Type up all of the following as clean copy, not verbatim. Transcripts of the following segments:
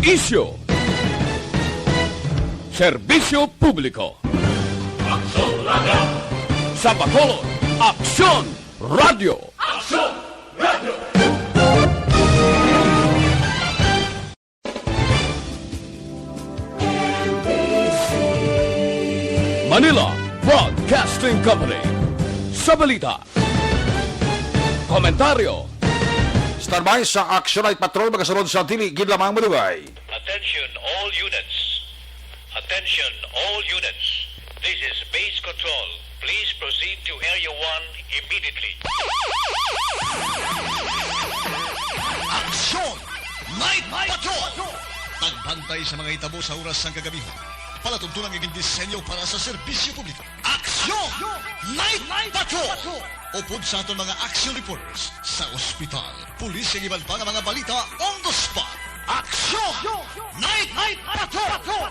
Isyo. Serbisyo publiko. Aksyon Radio! Sa Bacolod, Aksyon Radio. Aksyon Radio! Manila Broadcasting Company. Sa balita. Komentaryo. Standby sa Aksyon at Patrol magasunod sa dili gid lamang madugay. Attention all units. Attention all units. This is base control. Please proceed to Area 1 immediately. Aksyon! Night Patrol! Tagbantay sa mga itabo sa oras ng kagabihan. Palatuntunang iging disenyo para sa serbisyo publiko. Aksyon! Night Patrol! Upod sa aton mga action reporters sa ospital, pulis ang iban pa ng mga balita on the spot. Aksyon! Night Patrol!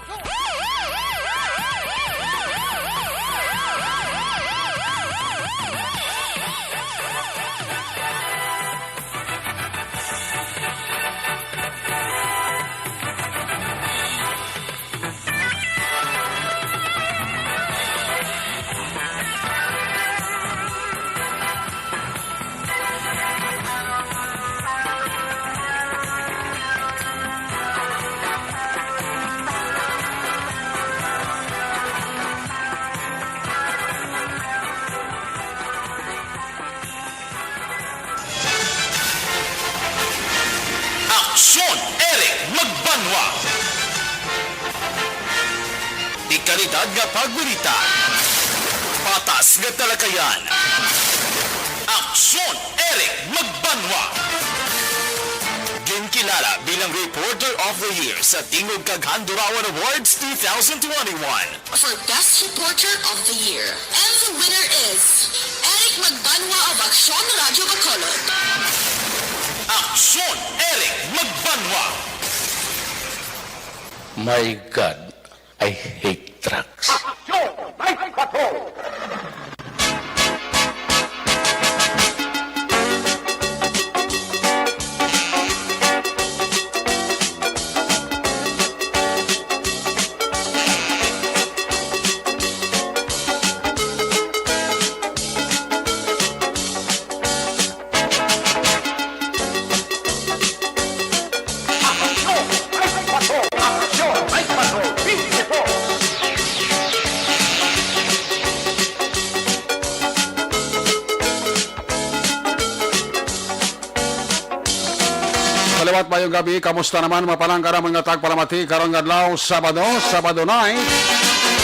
Aksyon! Eric Magbanua! Ikalidad nga pagbalita. Patas nga talakayan. Aksyon! Eric Magbanua! Ginkilala bilang Reporter of the Year sa Tingog Kaghandurawan Awards 2021. For Best Reporter of the Year. And the winner is Eric Magbanua of Aksyon Radio Bacolod. Aksyon! Eric Magbanua! My God, I hate trucks. Aksyon! Night Patrol! Salawat mayong gabi, kamusta naman mapalang karamang nga tagpalamati karong adlaw Sabado 9,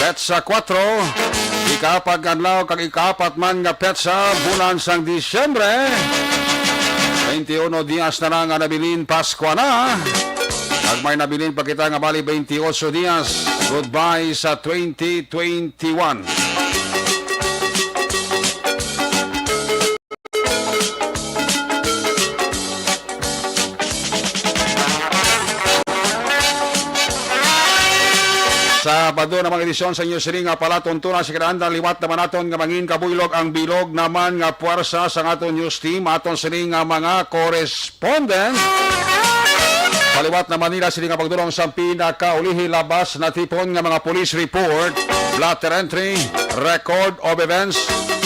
Petsa 4, ikapat adlaw kag ikapat man nga petsa bulan sang Disyembre. 21 dias na lang nga nabilin Pasko na. Pag may nabilin pa kita nga bali 28 dias. Goodbye sa 2021. Sabado na mga edisyon sa inyo sini nga palatuntunan sa kinaandan liwat naman naton nga mangin kabuylog ang bilog naman nga puwersa sa aton news team aton sini nga mga correspondent. Paliwat naman nila sini nga pagdulong sa pinakaulihi labas na tipon nga mga police report, blatter entry, record of events,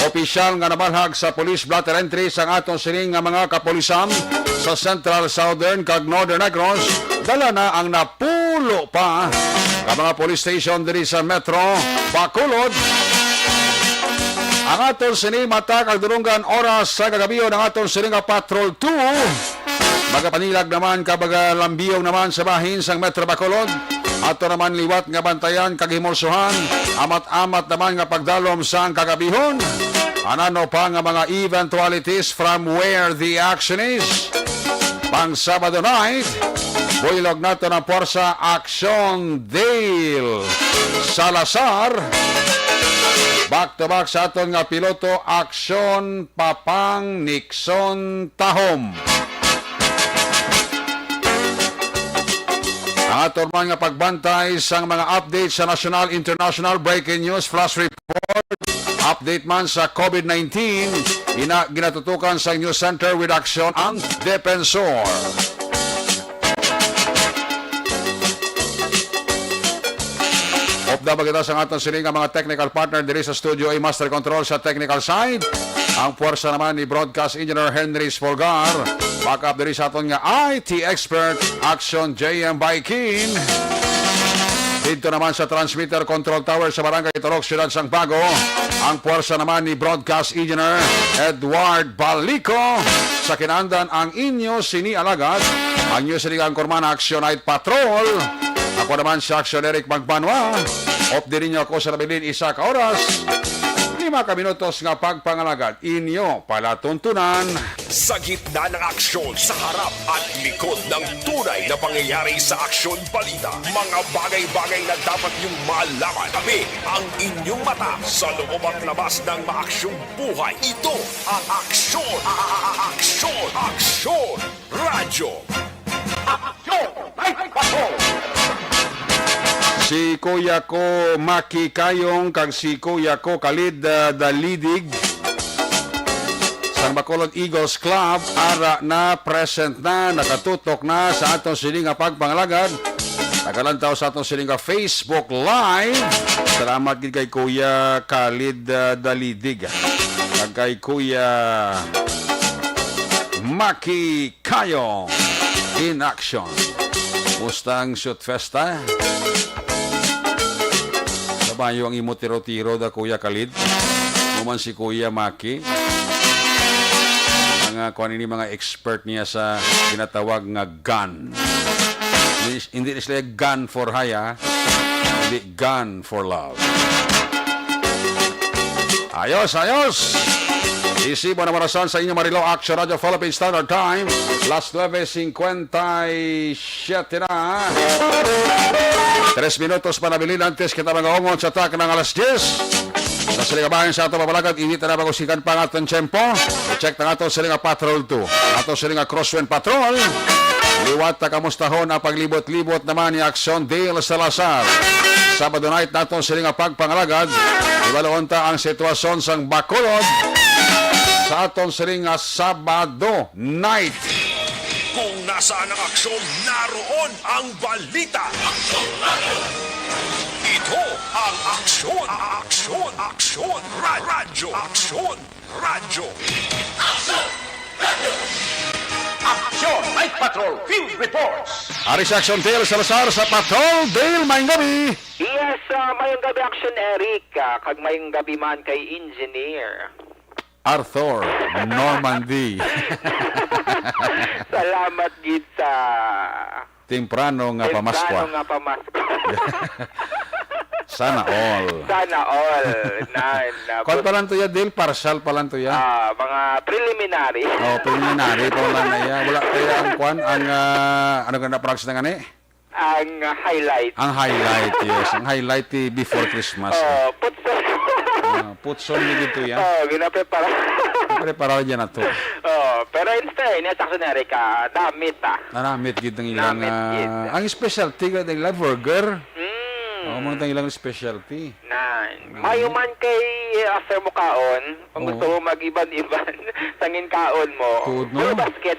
opisyal nga nabalhag sa police blatter entry sa aton sini nga mga kapulisan sa Central, Southern kag Northern Negros. Dala na ang napulo pa ang mga police station diri sa Metro Bacolod. Ang aton sini mata kag durunggan oras sa kagabiyo ng aton sini nga Patrol 2. Magapanilag naman kabaga lambiyaw naman sa bahin sang Metro Bacolod. Ato naman liwat nga bantayan kag himulsuhan. Amat-amat naman nga pagdalom sang kagabihon. Anano pa nga mga eventualities from where the action is. Pang Sabado night, builog nato ng Porsa Aksyon Dale Salazar. Back to back sa aton nga piloto Aksyon Papang Nixon Tahom. Ang aton man nga pagbantay sa mga updates sa national, international, breaking news, flash report, update man sa COVID-19, ginatutukan sa News Center with Aksyon ang Defensor. Tabang kita sa atong sining mga technical partner diri sa studio ay Master Control sa technical side. Ang puwersa naman ni Broadcast Engineer Henry Spolgar. Backup diri sa aton nga IT expert Aksyon JM Baikin. Dito naman sa transmitter control tower sa Barangay Torok, Siyudad Sangbago. Ang puwersa naman ni Broadcast Engineer Edward Balico. Sa kinandan ang inyo sini alagad. Ang inyo sini Anchorman Aksyon Night Patrol. Ako naman si Aksyon Eric Magbanua. Off din ninyo ako sa nabilin isa ka oras. 5 ka minutos nga pagpangalagad. Inyo palatuntunan. Sa gitna ng aksyon, sa harap at likod ng tunay na pangyayari sa Aksyon Balita. Mga bagay-bagay na dapat niyong malaman. Kami ang inyong mata sa loob at labas ng maaksyong buhay. Ito ang Aksyon! Aksyon! Aksyon! Radyo! Aksyon! Night Patrol! Si Kuya ko Maki Kayong kag si Kuya ko Khalid Dalidig sa Bacolod Eagles Club ara na present na nakatutok na sa atong sininga pagpangalagad. Nagalantaw sa atong sininga Facebook Live. Salamat gid kay Kuya Khalid Dalidig kag kay Kuya Maki Kayong in action. Mustang Shoot Festa. Sabayo ang imo tiro-tiro da Kuya Khalid. Muman si Kuya Maki. Mga kuan ini mga expert niya sa ginatawag nga gun. Hindi sila gun for haya, hindi gun for love. Ayos, ayos! Isibo na marasan sa inyong Marilao Action Radio Philippine Standard Time. Las 9:57 na. 3 minutos pa nabilin antes kita mga ongon sa tak ng alas 10. Sa siligabahin sa ato papalagat, init na bagusikan pa nga itong tiyempo. I-check na nga ito silinga Patrol 2. Ato silinga Crosswind Patrol. Liwat na kamustahon ang paglibot-libot naman ni Aksyon Dale Salazar. Sabado night na itong silinga pagpangalagad. Ibaloon ta ang sitwasyon sa Bacolod sa aton silinga Sabado night. Kung nasaan ang aksyon, naroon ang balita. Ito ang Aksyon! Aksyon! Aksyon! Radyo! Aksyon! Radyo! Aksyon! Night Patrol! Field Reports! Ari sa Aksyon Dale Salazar sa Patrol. Dale, mayong gabi. Yes, mayong gabi Aksyon Eric, kag mayong gabi man kay Engineer Arthur Normandy. Salamat gid sa Temprano nga pamaskwa. Temprano nga pamasko. Sana all. Sana all. Kung pa lang to ya, Dale, partial pa lang to ya. Mga preliminary. Preliminary pa lang na ya. Wala kaya ang kwan, ang, ano ganda practice na gani? Ang highlight. Ang highlight, yes. Ang highlight before Christmas. Putson. Putson dito ya. Ginaprepara. Prepara dyan na to. Pero instead, Aksyon Eric, damit Naramit gid ng ilang, ang specialty ng ilang burger. Muna tayong ilang specialty. Mayo man kay after mo kaon, kung gusto mo mag-iban-iban, sangin kaon mo. Tuod no? Basket.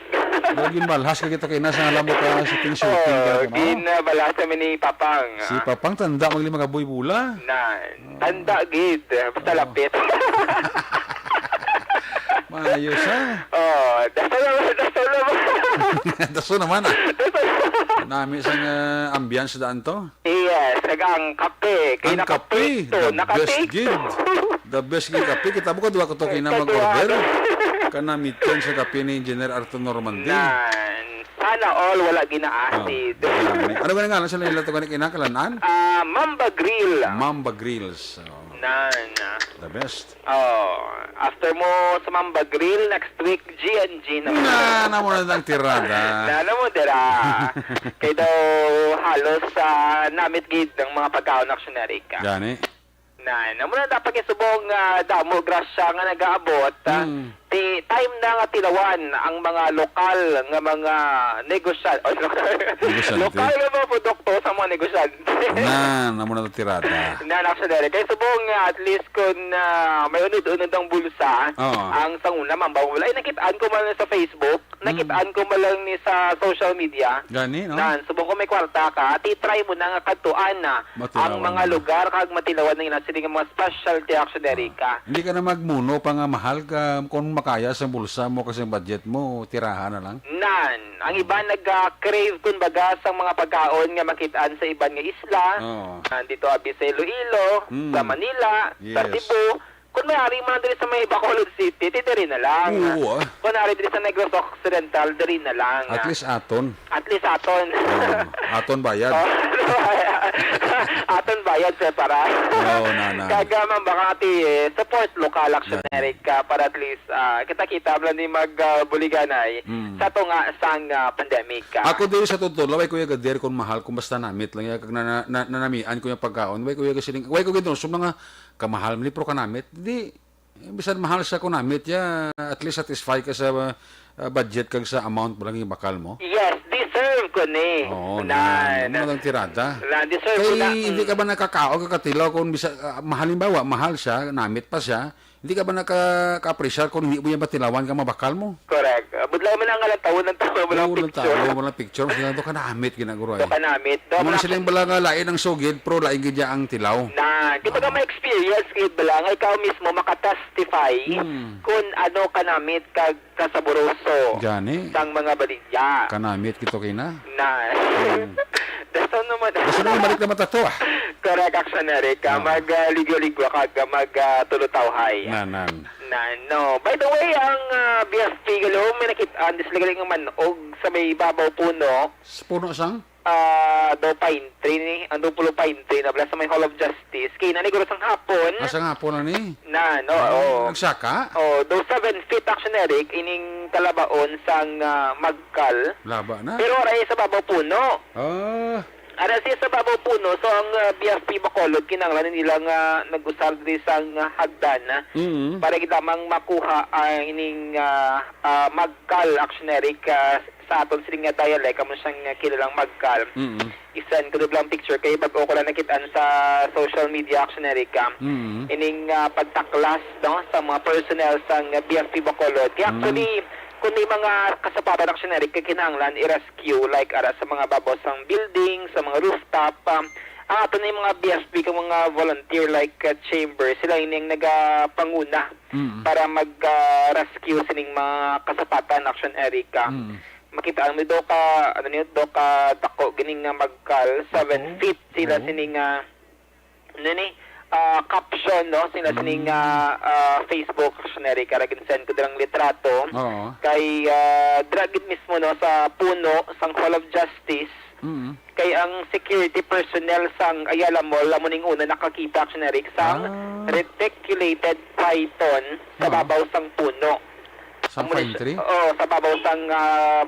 Laging balhas ka kita kay nasa alam mo ka shooting. Ginbalhas kami ni Papang. Si Papang tanda magli mga boy bula. Tanda gid. Basta lapit. Maayos ha? Daso naman Nami sa ambience daan to? Yes, ang kape. Ang kape, the best gid. The best gid kape. Kita mo ka duwa ko to kina mag-order. Kanamitan sa kape ni Engineer Arthur Normandy. Sana all wala gina-acid. Ano ba nga sa nila to kinakalanaan? Mamba Grill. Mamba Grills. The best. After mo sa Mamba Grill, next week, G&G naman. Na mo na ng tirada. Mo dira. Kaya daw halos namit gid ng mga pagkaon aksyonery ka. Gani. Namo na dapat isubong damo grasya nga nagaabot. Time na nga tilawan ang mga lokal nga mga negosyante. Lokal nga mga produkto sa mga negosyante. Namo na tirada. Aksyon, kaya subong at least kung may unod-unod ang bulsa, Oo. ang sanguna mambawala, ay nakitaan ko man sa Facebook, nakitaan ko man lang ni sa social media, Gani, no? subong ko may kwarta ka, titry mo na nga katuan na ang Matilawan mga na. lugar kag matilawan na inasiling mga specialty actionary ka. Hindi ka na magmuno pa nga mahal ka kung makaya sa bulsa mo kasi ang budget mo, tirahan na lang. Ang iba nag-crave kun baga sa mga pagkaon nga makitaan sa iban nga isla. Oo. Dito abi sa Iloilo, sa Manila, sa Yes. Cebu. Kung may-ari man diri sa may Bacolod City, diri na lang. Oo, ah. Kung may-ari diri sa Negros Occidental, diri na lang. At least aton. At least aton. Aton bayad. Aton bayad separa. Oo, na. Kagaman baka support local actionary ka para at least kita-kita lang ni magbuliganay sa tunga sang pandemic ka. Ako diri sa totoo, way kuya gader kung mahal kung basta namit lang ya kag nanamian ko yung pagkaon. Way kuya kasi way ko gidon so mga kamahal mi pro ka namit. Di bisan mahal sa ko namit ya at least satisfy ka sa budget kag sa amount mo lang yung bakal mo. Yes, deserve ko ni. Oo, na lang tirada. Deserve ko na. Kaya hindi ka ba nakakao kakatilaw kung bisa halimbawa mahal siya, namit pa siya, hindi ka ba naka-appreciate kung hindi mo yan batilawan ka mabakal mo? Correct. Budlaw mo lang nga lang taon ng taon, walang picture. Walang picture. Sila ito ka namit ginaguro Ito ka namit. Mga silang bala nga lain ng sugid, pro lain gidya ang tilaw. Kita ka may experience, kahit bala nga ikaw mismo makatestify kung ano ka namit kasaboroso Gani, sang mga baligya. kanamit kito kina. Dasan naman. Basta naman balik na matato ah. Correct, actionary ka. Mag-ligyo-ligyo ka, mag-tulutawhay. Nanan. No. By the way, ang BFP galo, may nakitaan, dislagaling ang manog sa may babaw puno. Sa puno sang? Do pine tree, ang do pulo pine tree, nabla sa may Hall of Justice. Kaya naniguro sang hapon. Asa nga po na ni? Nagsaka? Do 7 feet actionary, ining kalabaon sang magkal. Laba na. Pero aray sa babaw puno. Aray siya sa babaw puno, so ang BFP Bacolod, kinanglan nila nga nag-usal din sang hagdan para lamang makuha ang ining magkal actionary sa aton siling nga dialect, kamo siyang kilalang magkal. Isend ko lang picture kay bago ko lang nakitaan sa social media actionary ka. Ining pagtaklas no, sa mga personnel sang BFP Bacolod. Kaya actually, kung may mga kasapatan actionary kinahanglan i-rescue like sa mga babaw sang building, sa mga rooftop, ato na yung mga BFP kung mga volunteer like chamber, sila yung nagapanguna para mag-rescue sining mga kasapatan actionary ka. Makita mo do ka dako gining nga magkal 7 feet sila sining caption no sila sining Facebook actionary karagin send ko dirang litrato kay dragit mismo no sa puno sang Hall of Justice. Kay ang security personnel sang Ayala Mall lamuning una nakakita actionary sang reticulated python sa babaw sang puno. Sa pine tree? Sa babaw sang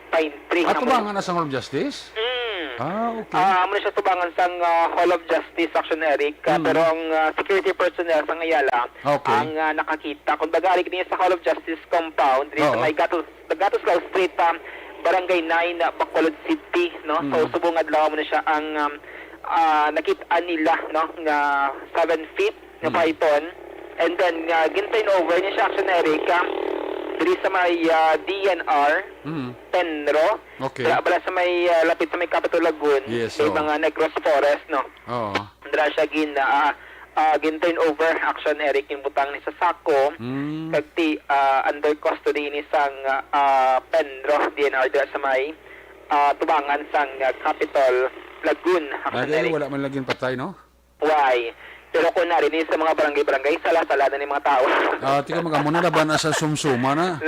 pine tree. At tubangan na sa Hall of Justice? Okay. Muna siya tubangan sang Hall of Justice actionary pero ang security personnel sang Ayala ang nakakita. Kung bagari niya sa Hall of Justice compound, sa may Gatuslaw Street, Barangay 9, Bacolod City, no? So subong adlaw mo na siya ang nakita nila, no, nga 7 feet na python, and then gintain over niya siya actionary diri sa may DNR, Penro, bala sa may lapit sa may Capitol Lagoon, may mga Negros Forest, no? Dira siya gintain over action Eric yung butang ni sa sako kagti under custody ni sang Penro DNR dira sa may tubangan sang Capitol Lagoon action Eric. Wala man laging patay, no? Why? Pero kung narinig sa mga barangay-barangay, sala-sala na ni mga tao. Tika magamuna laban na sa sumsuma na.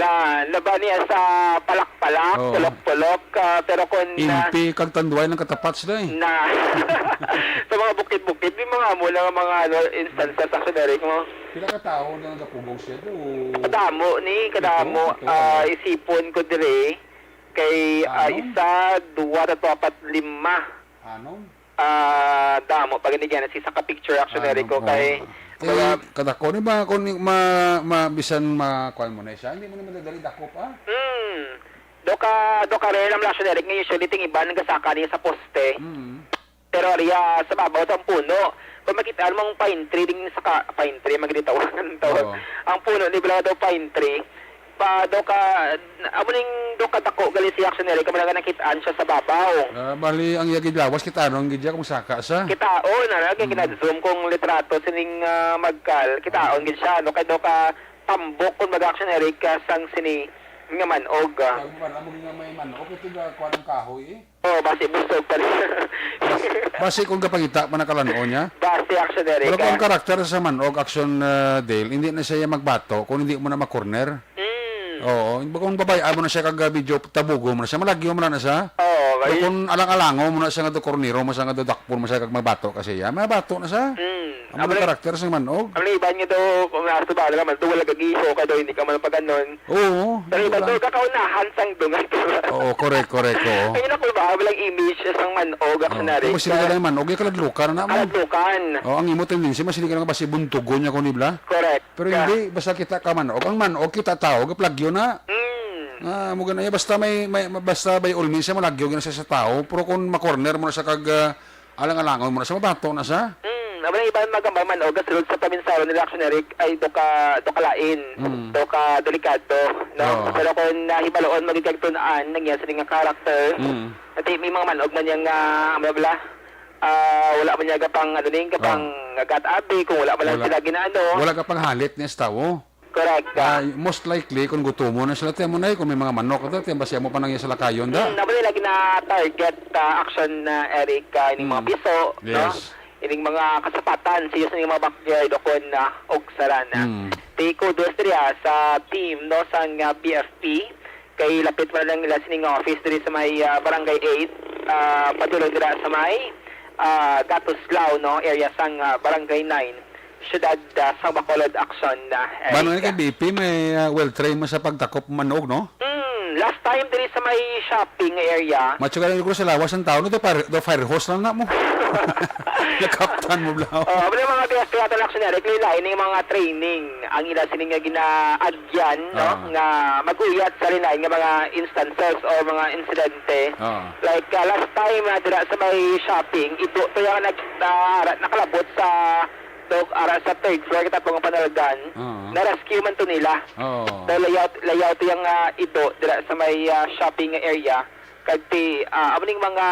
Laban niya sa palak-palak, tulok-tulok, pero kung... Impi, kag tanduay ng katapat sila eh. Sa mga bukid-bukid, may mga mula mga instances actionary mo. Pila ka tao na nagapugong siya doon? Kadamo. Isipon ko dire, kay isa, 2, 3, 4, 5. Anong? Damo pag hindi yan sa ka-picture actionary ko kay kadako ni ba kung bisan makuan mo na siya hindi mo naman dadali dako pa doka rin ang action Eric ngayon usually ting iba nagasaka niya sa poste. Pero ariya sa babaw sa puno. Kung makita mong pine tree ding sa pine tree magditawagan tawag. Ang puno ni bala daw pine tree. Pa doka amuning doka dako gali si action Eric kamala nakitaan siya sa babaw. Bali ang yagid lawas kita anong gidya kung saka sa. Kitaon na kay kinadzoom kong litrato sining magkal. Kitaon gid siya no kay doka tambok kung mag-action Eric sang sini nga manog. Amo nga may manog ito ga kuan kahoy Oh, basi busog pa rin. Basi kung kapangita panakalan-o niya. Basi action Eric. Pero kung karakter sa manog action Dale, hindi na siya magbato kung hindi mo na makorner. Oo, kung babayaan mo na siya kag video tabugo mo na siya, malagyo mo na siya. Oo, pero kung alang-alango mo na siya nga do kornero mo siya nga do dakpon mo siya kag magbato kasi ya, mabato na siya. Ang mga karakter sa manog. Ang iba niya do kung nasa ba ka man wala gagiho ka do hindi ka man paganon. Oo. Pero iba do kakaunahan sang dungat. Oo, correct. Oo. Kaya na ko ba walang image sang manog aksonary. Kung sila lang manog, ay kaladlukan na mo. Kaladlukan. Oo, ang imo tendency mas hindi ka nga basi buntugon niya kun ibla. Correct. Pero hindi basta kita ka manog, ang manog kita tao, gaplagyo na. Mo ganaya basta may basta may ulmi siya malagyo gina siya sa tao, pero kung makorner mo na sa kag alang-alangon mo na sa mabato na sa. Abang iba magambang manog sulod sa paminsaro nila action Eric ay doka lain, doka delikado, no? Pero kung hibaloon magigagtunaan nangyari sa nga karakter, at may mga manog man yang wala man niya gapang kapang gatabi kung wala man lang sila ginaano. Wala ka pang halit ni tawo. Correct. Most likely kung gusto mo na sila tiyan mo na kung may mga manok ito, tiyan ba siya mo pa nangyay sa lakayon da? Naman lagi na target action Eric ining mga piso, no? Ining mga kasapatan siya sa mga backyard o kon og sarana. Tiko Dostria sa team no sang BFP kay lapit man lang nila sining office diri sa may Barangay 8 padulong dira sa may Gatuslao no area sang Barangay 9 siyudad sa Bacolod Aksyon area. Bano kay BP may well-trained mo sa pagtakop manog no? Last time diri sa may shopping area. Macho ka ko sa lawas ng tao no do fire hose lang na mo. Nakaptan mo blaw. Wala mga kaya action Eric nila ini mga training ang ila sining nga ginaagyan no nga maguyat sa rin nga mga instances or mga insidente. Like last time dira sa may shopping ito to yung nakalabot sa ara sa third floor kita pong panalgan na-rescue man to nila. So layout yung ito dira sa may shopping area kagti amaning mga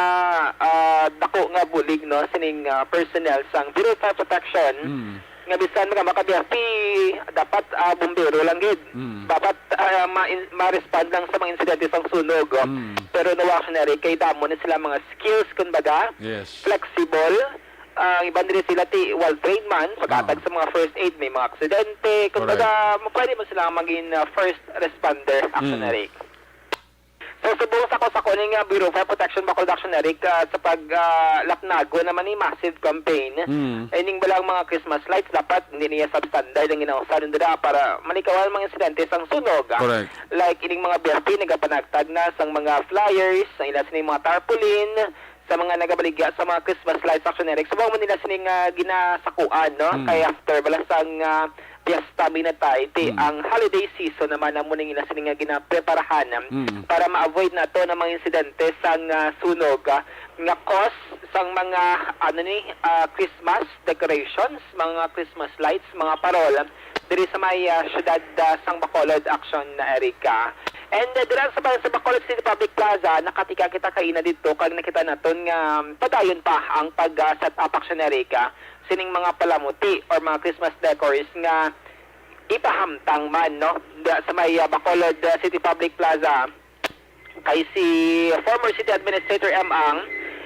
dako nga bulig no sining personnel sang Bureau of Fire Protection nga bisan mga maka-BFP dapat bumbero lang gid. Dapat ma-respond lang sa mga insidente sang sunog. Pero no actionary kay damo na sila mga skills kumbaga. Flexible. Iba din sila well-trained man pagkatag sa mga first aid, may mga aksidente, kung pwede mo sila maging first responder actionary. So subong sa ko ning Bureau of Fire Protection Bacolod actionary sa paglaknago naman ni massive campaign. Ining balang mga Christmas lights dapat hindi niya substandard ang ginausan nila para manikawan mga insidente sang sunog. Like ining mga BFP nagapanagtag na sang mga flyers, ang ilas ni mga tarpaulin, sa mga nagabaligya sa mga Christmas lights action Eric. Subong mo nila sining ginasakuan, no? Kaya after balasang piyesta minatay, ang holiday season naman ang muning nila sining ginapreparahan para ma-avoid na to ng mga insidente sang sunog nga cause sang mga Christmas decorations, mga Christmas lights, mga parol diri sa may syudad sang Bacolod action na Erika. And dira sa Bacolod City Public Plaza, nakatika kita kaina dito kag nakita naton nga padayon pa ang pag-set up action Erika sining mga palamuti or mga Christmas decors nga ipahamtang man no dira sa may Bacolod City Public Plaza kay si former City Administrator Ang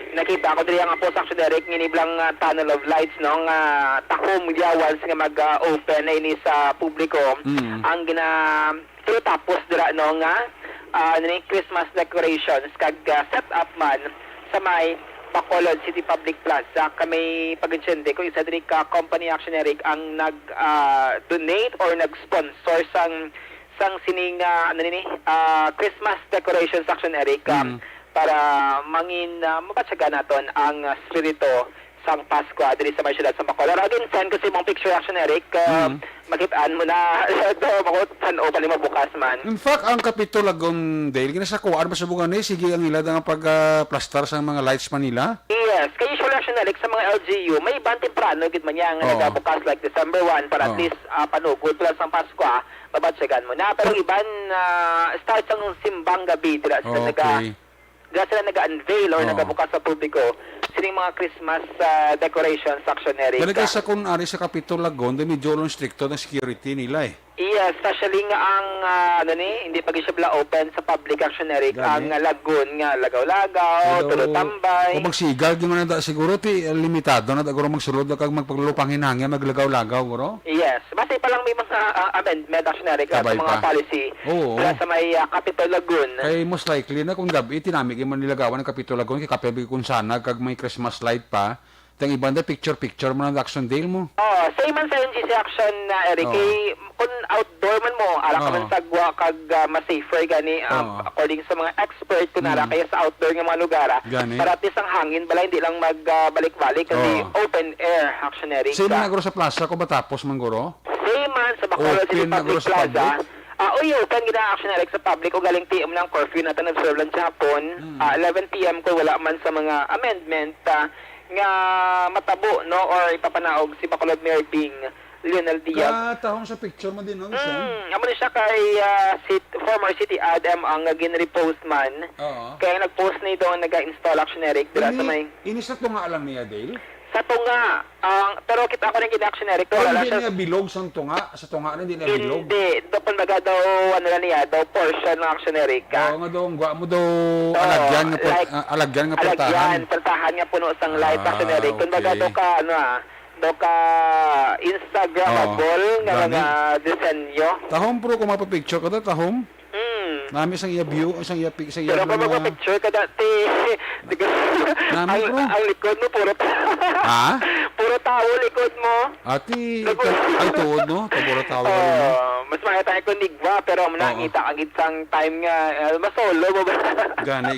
nakita ko diri ang po sa action Eric nginiblang tunnel of lights no nga takom yawan nga mag-open na ini sa publiko ang pero tapos dira no nga Christmas decorations kag set up man sa may Bacolod City Public Plaza kami pag-insyente ko isa diri ka company action Eric ang nag-donate or nag-sponsor sang sining Christmas decorations action Eric para mangin mapatsaga naton ang spirito sang Pasko diri sa may siyudad sa Bacolod. Again, send ko sa imong picture action, Eric. Makitaan mo na ito ako san o palima bukas man. In fact, ang Capitol Lagon Dale, ginasakuan ba sa bunga ni? Sige ang ila nga pag-plaster sa mga lights Manila? Yes, kay usual action, Eric, sa mga LGU, may ibang temprano, gid man yan, nga nagabukas like December 1, para at least panugod plus ang Pasko, babatsagan mo na. Pero iban, start sa simbang gabi, dila sila nag-unveil or nagabukas sa publiko sining mga Christmas decorations action, Eric. Talaga sa kung ari sa Capitol Lagon, medyo long stricto na security nila eh. Yes, especially nga ang hindi pa siya open sa public action, Eric. Ang lagoon nga lagaw-lagaw, tulotambay. O magsigal di man na siguro limitado na siguro magsulod kag magpaglupang hinangya maglagaw-lagaw guro. Yes, basta pa lang may mga amendment action, Eric, sa mga policy. Sa may Capitol Lagoon. Kay most likely na kung gabi tinamig man nilagawan ng Capitol Lagoon kay kapebe kung sana kag may Christmas light pa. Tang ibang da picture mo ng action deal mo. Same man sa NGC action na, Eric. Kung outdoor man mo, ara ka man sagwa kag mas safer gani according sa mga expert kung ara kaya sa outdoor nga mga lugar. Para at least ang hangin bala hindi lang magbalik-balik kasi open air action, Eric. Same na guro sa plaza ko batapos man guro. Same man sa Bacolod City Public Plaza. Open gina action, Eric, sa public o galing PM ng curfew na tanong lang sa hapon. 11 PM ko wala man sa mga amendment nga matabo, no, or ipapanaog si Bacolod Mayor Ping Lionel Diaz. Tahong sa picture mo din, no? Amo ni siya kay former City Adam ang gin-repost man. Kaya nag-post na ito ang nag-install action, Eric. Inis na tunga lang niya, Dale? Sa tunga. Pero kita ako ng gin-action, Eric. Hindi niya bilog sa tunga? Sa tunga na hindi niya bilog? Hindi. Doon baga daw, niya, daw portion ng action, Eric. Oo nga daw, mo daw alagyan nga portahan. Portahan nga puno sang light action, Eric. Kung baga daw ka, Instagramable nga mga disenyo. Tahom pro kung mapapicture ka daw, tahom? Nami isang view, isang picture. Pero kung magpa-picture ka dati, ang likod mo, puro tao likod mo. Ati, ay tuod, no? Puro tao ka rin, no? Mas makita ko nigwa, pero nakita ang isang time nga, masolo mo ba? Gani.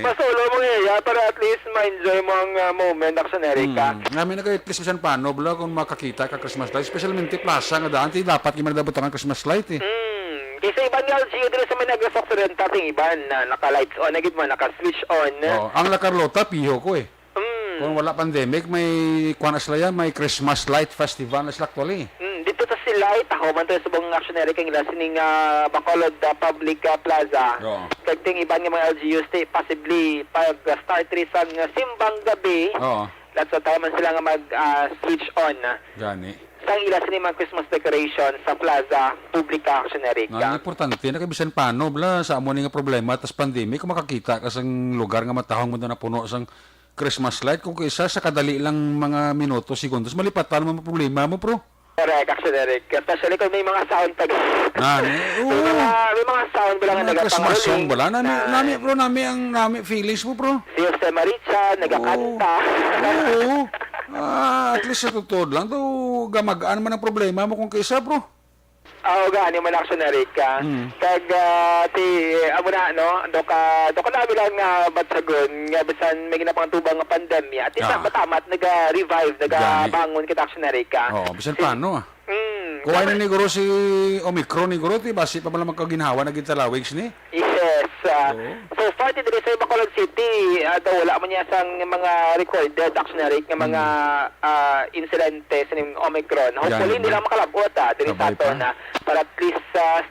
Masolo mo nga, pero at least ma-enjoy mo ang moment, action, Erica. Namin na kayo, at least bisan paano, bala, kung makakita ka Christmas light, especially plaza nga daan, dapat yung manadabot ang Christmas light, eh. Kasi iban nga LGU dito sa may Negros Occidental, iban na naka-lights on, nagit mo, naka-switch on. Ang La Carlota, piho ko eh. Kung wala pandemic, may may Christmas light festival na actually. Dito sa Silay, ako man to sa buong action, Eric, ang ila sining Bacolod Public Plaza. Kagting iban nga mga LGU, possibly pag-start sa simbang gabi, that's the time man sila nga mag-switch on. Gani. Sang ila sini mga Christmas decoration sa Plaza Publica Action, Eric. Ang importante na kabisan paano bla sa amo nga problema tas pandemic kung makakita ka sang lugar nga matahong mo na puno sang Christmas light kung isa sa kadali lang mga minuto segundos malipatan mo problema mo pro. Correct, Action, Eric. Especially kung may mga sound tag. May mga sound bala nga nagapang Christmas song bala nami ang feelings mo pro. Si Jose Maricha nagakanta. At least sa totoo lang daw gamagaan man ang problema mo kung kaysa bro. Gani man action, Eric. Kag amo na no, doka nabi lang nga batsagon nga bisan may ginapangtubang nga pandemya. At isa matamat naga-revive, naga-bangon kita action, Eric. Bisan paano kuha na ni Guro si Omicron ni Guro, basi pa pala magkaginhawa na gintalawig ni? Yes. So far, dito sa Bacolod City, wala man niya sang mga recorded action, Eric, ng mga insidente sa Omicron. Hopefully, hindi lang makalabot dito sa ato na para at least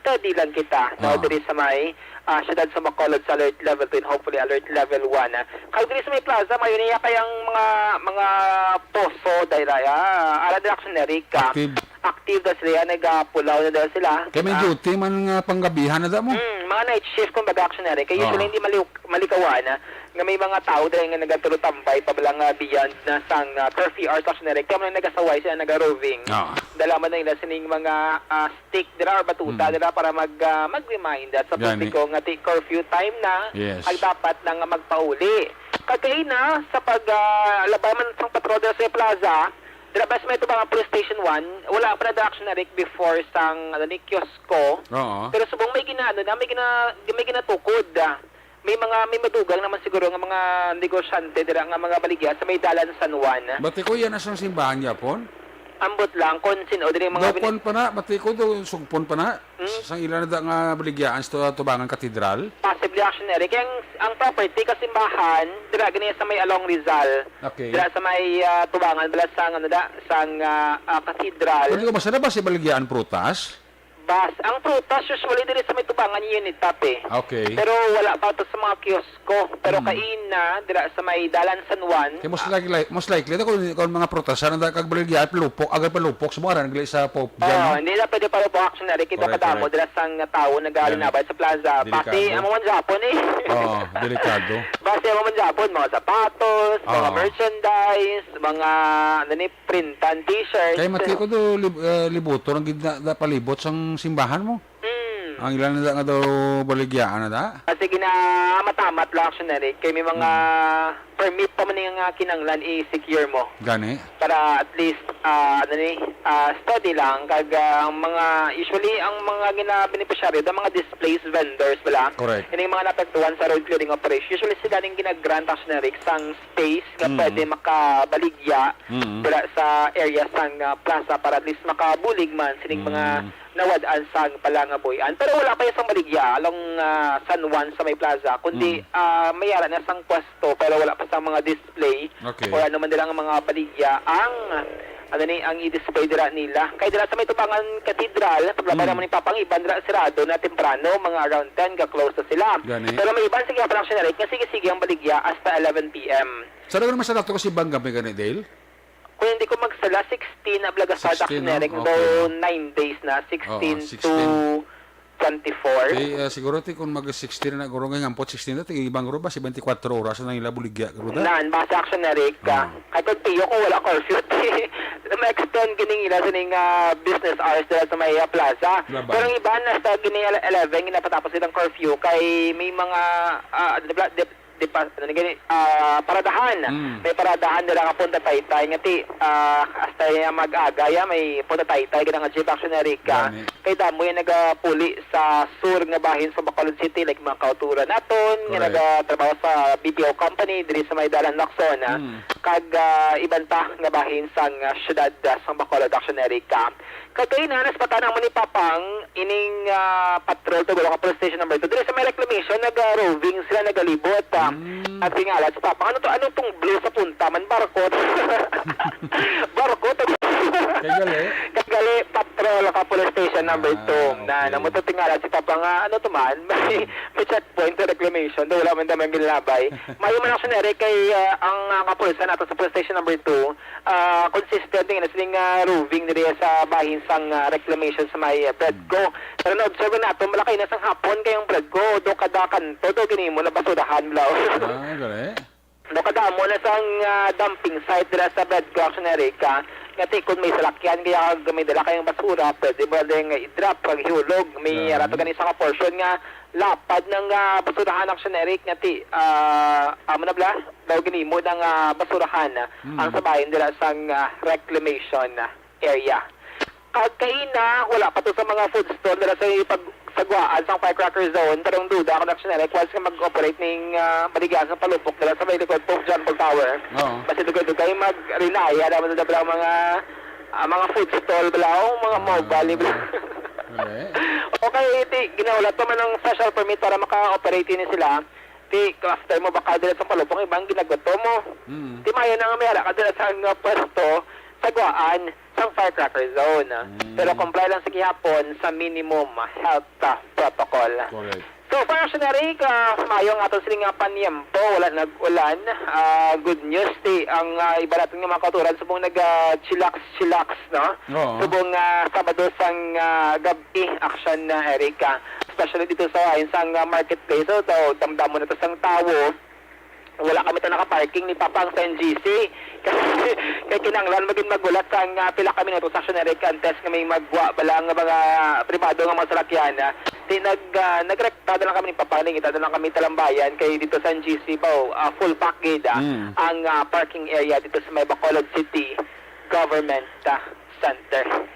steady lang kita dito sa may siyudad sa Bacolod sa alert level 2 and hopefully alert level 1. Kaya dito sa may plaza, mayon niya kayang mga poso dahil ala din action, Eric. Active daw sila, nagpulaw na daw sila. Kaya may duty man panggabihan na daw mo? Mga night shift kung baga-action, Eric. Kaya usually hindi malikawan nga may mga tao dahil nga nagatulutambay pabalang beyond na sang curfew hours, action, Eric. Kaya man nagasaway sila, nag-roving. Dalaman na nila sining mga stick nila or batuta nila para mag-remind sa publiko nga curfew time na ay dapat nang magpauli. Kagay na sa paglabaman ng patrol sa plaza, Dilabas may ito mga police station 1, wala pa na action, Eric, before sang kiosko. Pero subong may ginano na, may ginatukod. may madugang naman siguro nga mga negosyante dira nga mga baligya sa may dalan San Juan. Bati ko yan asang simbahan Japon. Ambot lang konsin o diri mga Gapon pa na, bati ko do sugpon pa na. Sang ilan na nga baligyaan sa Tubangan Katedral. possibly actionary. Kaya ang property kasimbahan dira gani sa may Along Rizal. Okay. Dira sa may Tubangan bala sang ano da sang katedral. Pwede ko masada ba si baligyaan prutas? Bas, ang prutas usually diri sa may Tubangan unit tap eh. Okay. Pero wala pa to sa mga kiosko. Pero kaina dira sa may Dalan San Juan. Kaya most likely da kung mga prutas sana da kag baligyaan palupok, agad palupok sa mga nagli sa Pope John. Hindi na pwede para po actionary kita Correct, kadamo correct. dira sang tao nagalinabay sa plaza. Delikado. Pati ang mga Japon eh. Delikado. Base ang mga Japon, mga sapatos, mga merchandise, mga printan t-shirts. Kaya mati ko do libuto ng gidna da palibot sang simbahan mo. Ang ilan na da nga daw baligyaan na da? Kasi matamat lang actionary. Kaya may mga permit pa man yung kinanglan i-secure mo. Gani. Para at least study lang kag ang mga usually ang mga gina-beneficiary da mga displaced vendors bala. Correct. Ini yung mga napektuhan sa road clearing operation. Usually sila ning gina-grant actionary sang space nga pwede makabaligya dira sa area sang plaza para at least makabulig man sining mga nawadaan sang palangaboyan. Pero wala pa yung sang baligya along San Juan sa may plaza kundi mayara na sang pwesto pero wala pa sa mga display Okay. or ano man nila ang mga baligya ang ang i-display dira nila. Kaya dira sa may Tubangan Katedral, paglabay naman ni Papang Iban dira sirado na temprano, mga around 10 ka-close na sila. Gani. Pero may iban sige productionary kasi sige ang baligya hasta 11 PM. Sa naman masarap to kasi bangga may gani Dale? Kung hindi ko magsala, 16 na blaga sa 16, actionary, no? so Okay. 9 days na, 16 16. to 24. Siguro ti kung mag-16 na guro nga ampot 16 na ti ibang guro ba si 24 oras na nila buligya guro da. Nan, base actionary ka. Kahit tiyo ko wala curfew. Ma-extend gining ila sa ning business hours dira sa may plaza. Laban. Pero ang iba na sa gini 11, ginapatapos silang curfew kay may mga paradahan. May paradahan nila nga punta Taytay nga ti hasta mag-agaya may punta Taytay gina nga jeep actionary ka. Kay damo yung nagapuli sa sur nga bahin sa Bacolod City like mga kauturan naton nga nagatrabaho sa BPO company diri sa may Dalan Lacson. Kag iban pa nga bahin sang syudad sa Bacolod actionary ka. Kagay na naspatan mo ni Papang ining patrol to ka police station number 2 diri sa may reclamation nag-roving sila nagalibot. At tingalat sa Papang ano tong blue sa punta man barko. Barko to. Kagali patrol ka police station number 2 na namuto tingalat si Papang ano to man may checkpoint to reclamation do wala man damang ginlabay. Mayo man actionary kay ang kapulisan nato sa police station number 2 consistent nga siling roving diri sa bahin sang reclamation sa may Predco. Pero na-observe nato malaki na sang hapon kayong Predco do kada kanto do gini mo na basurahan blaw. Gale. Do kada mo na sang dumping site dira sa Predco actionary ka. Ngati kung may salakyan kaya may dala kayong basura pwede ba ding i-drop pag hiulog may rato gani sa portion nga lapad ng basurahan actionary ngati amo na bla daw gini mo ng basurahan ang sabayan dira sang reclamation area. Kagkaina, wala pa to sa mga food store dala sa pagsagwaan sa firecracker zone. Pero ang duda ako na actionary, kung ka mag-operate ng baligan sa palupok dala sa may likod Pope John Paul Tower. Basta likod kayo mag-rinaya, dapat na bala mga food stall bala, mga mobile bala. Okay, ginawala to man ng special permit para maka-operate ni sila. After mo baka dala sa palupok, ibang ginagato mo. Maya na nga may hala ka dala sa pwesto, sagwaan sang firecracker zone. Pero comply lang sa gihapon sa minimum health protocol. Correct. So, functionary mayo nga aton siling panyempo, wala nag-ulan. Good news ang iba natin nga mga kauturan subong nag-chillax, no? Subong Sabado sang gabi action na Erika. Especially dito sa isang marketplace. So, damdam mo na to sang tawo. Wala kami ito naka-parking ni Papang sa NGC. Kasi kay kinanglan maging magulat sa pila kami na ito sa actionary contest nga may magwa balang mga privado nga mga salakyan. Nagrekta lang kami ni Papang, nangita lang kami talambayan kay dito sa NGC po, full package ang parking area dito sa may Bacolod City Government Center.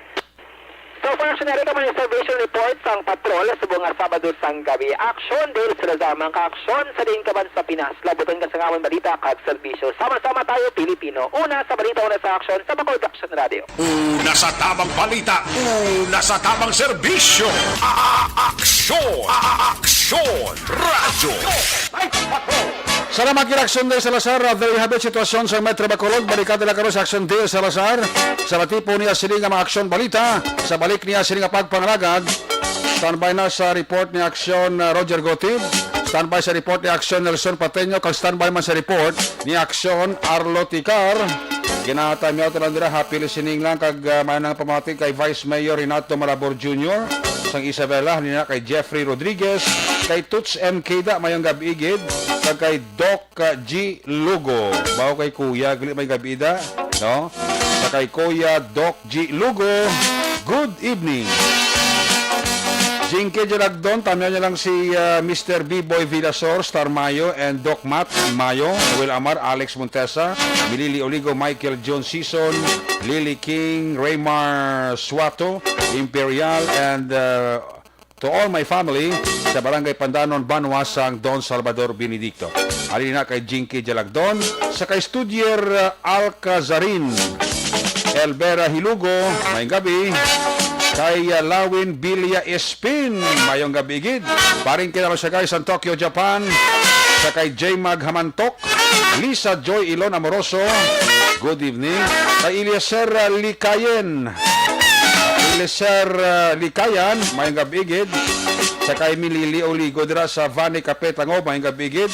So for action na rin ka mga observation report sang patrol sa bunga Sabado sang gabi. Aksyon dahil sila zamang ka-aksyon sa din kaban sa Pinas. Labutan ka sa ngamon balita kag serbisyo. Sama-sama tayo Pilipino. Una sa balita, una sa aksyon sa Bacolod Action Radio. Una sa tamang balita, una sa tamang serbisyo. Aksyon! Aksyon! Radyo! Night Patrol! Salamat kay Aksyon Day Salazar. There you have it, sitwasyon sa Metro Bacolod. Barikada na karon sa Aksyon Day Salazar. Sa tipo niya sili nga mga aksyon balita. Sa balik niya sili nga pagpangalagad. Standby na sa report ni Aksyon Roger Gotib. Standby sa report ni Aksyon Nelson Pateño. Kag standby man sa report ni Aksyon Arlo Ticar. Ginatay mi lang dira, happy listening lang kag manang pamatig kay Vice Mayor Renato Malabor Jr. sang Isabela nina kay Jeffrey Rodriguez, kay Tuts M. Keda mayang gabi-igid, kag kay Doc G. Lugo. Bao kay Kuya gali may gabi-ida, no? Sa kay Kuya Doc G. Lugo. Good evening. Jinky Jalagdon, tamihan niya lang si Mr. B-Boy Villasor, Star Mayo, and Doc Matt Mayo, Will Amar, Alex Montesa, Milili Oligo, Michael John Season, Lily King, Raymar Suato, Imperial, and to all my family sa Barangay Pandanon, Banua, sang Don Salvador Benedicto. Alina kay Jinky Jalagdon, sa kay Studier Alcazarin, Elbera Hilugo, may gabi, kay Lawin Bilya Espin, mayong gabigid. Paring kinalo siya guys sa Tokyo, Japan. Sa kay J. Mag Hamantok, Lisa Joy Ilon Amoroso, good evening. Kay Eliezer Likayen, mayong gabigid. Sa kay Milili Oligo dira sa Vani Kapetango, mayong gabigid.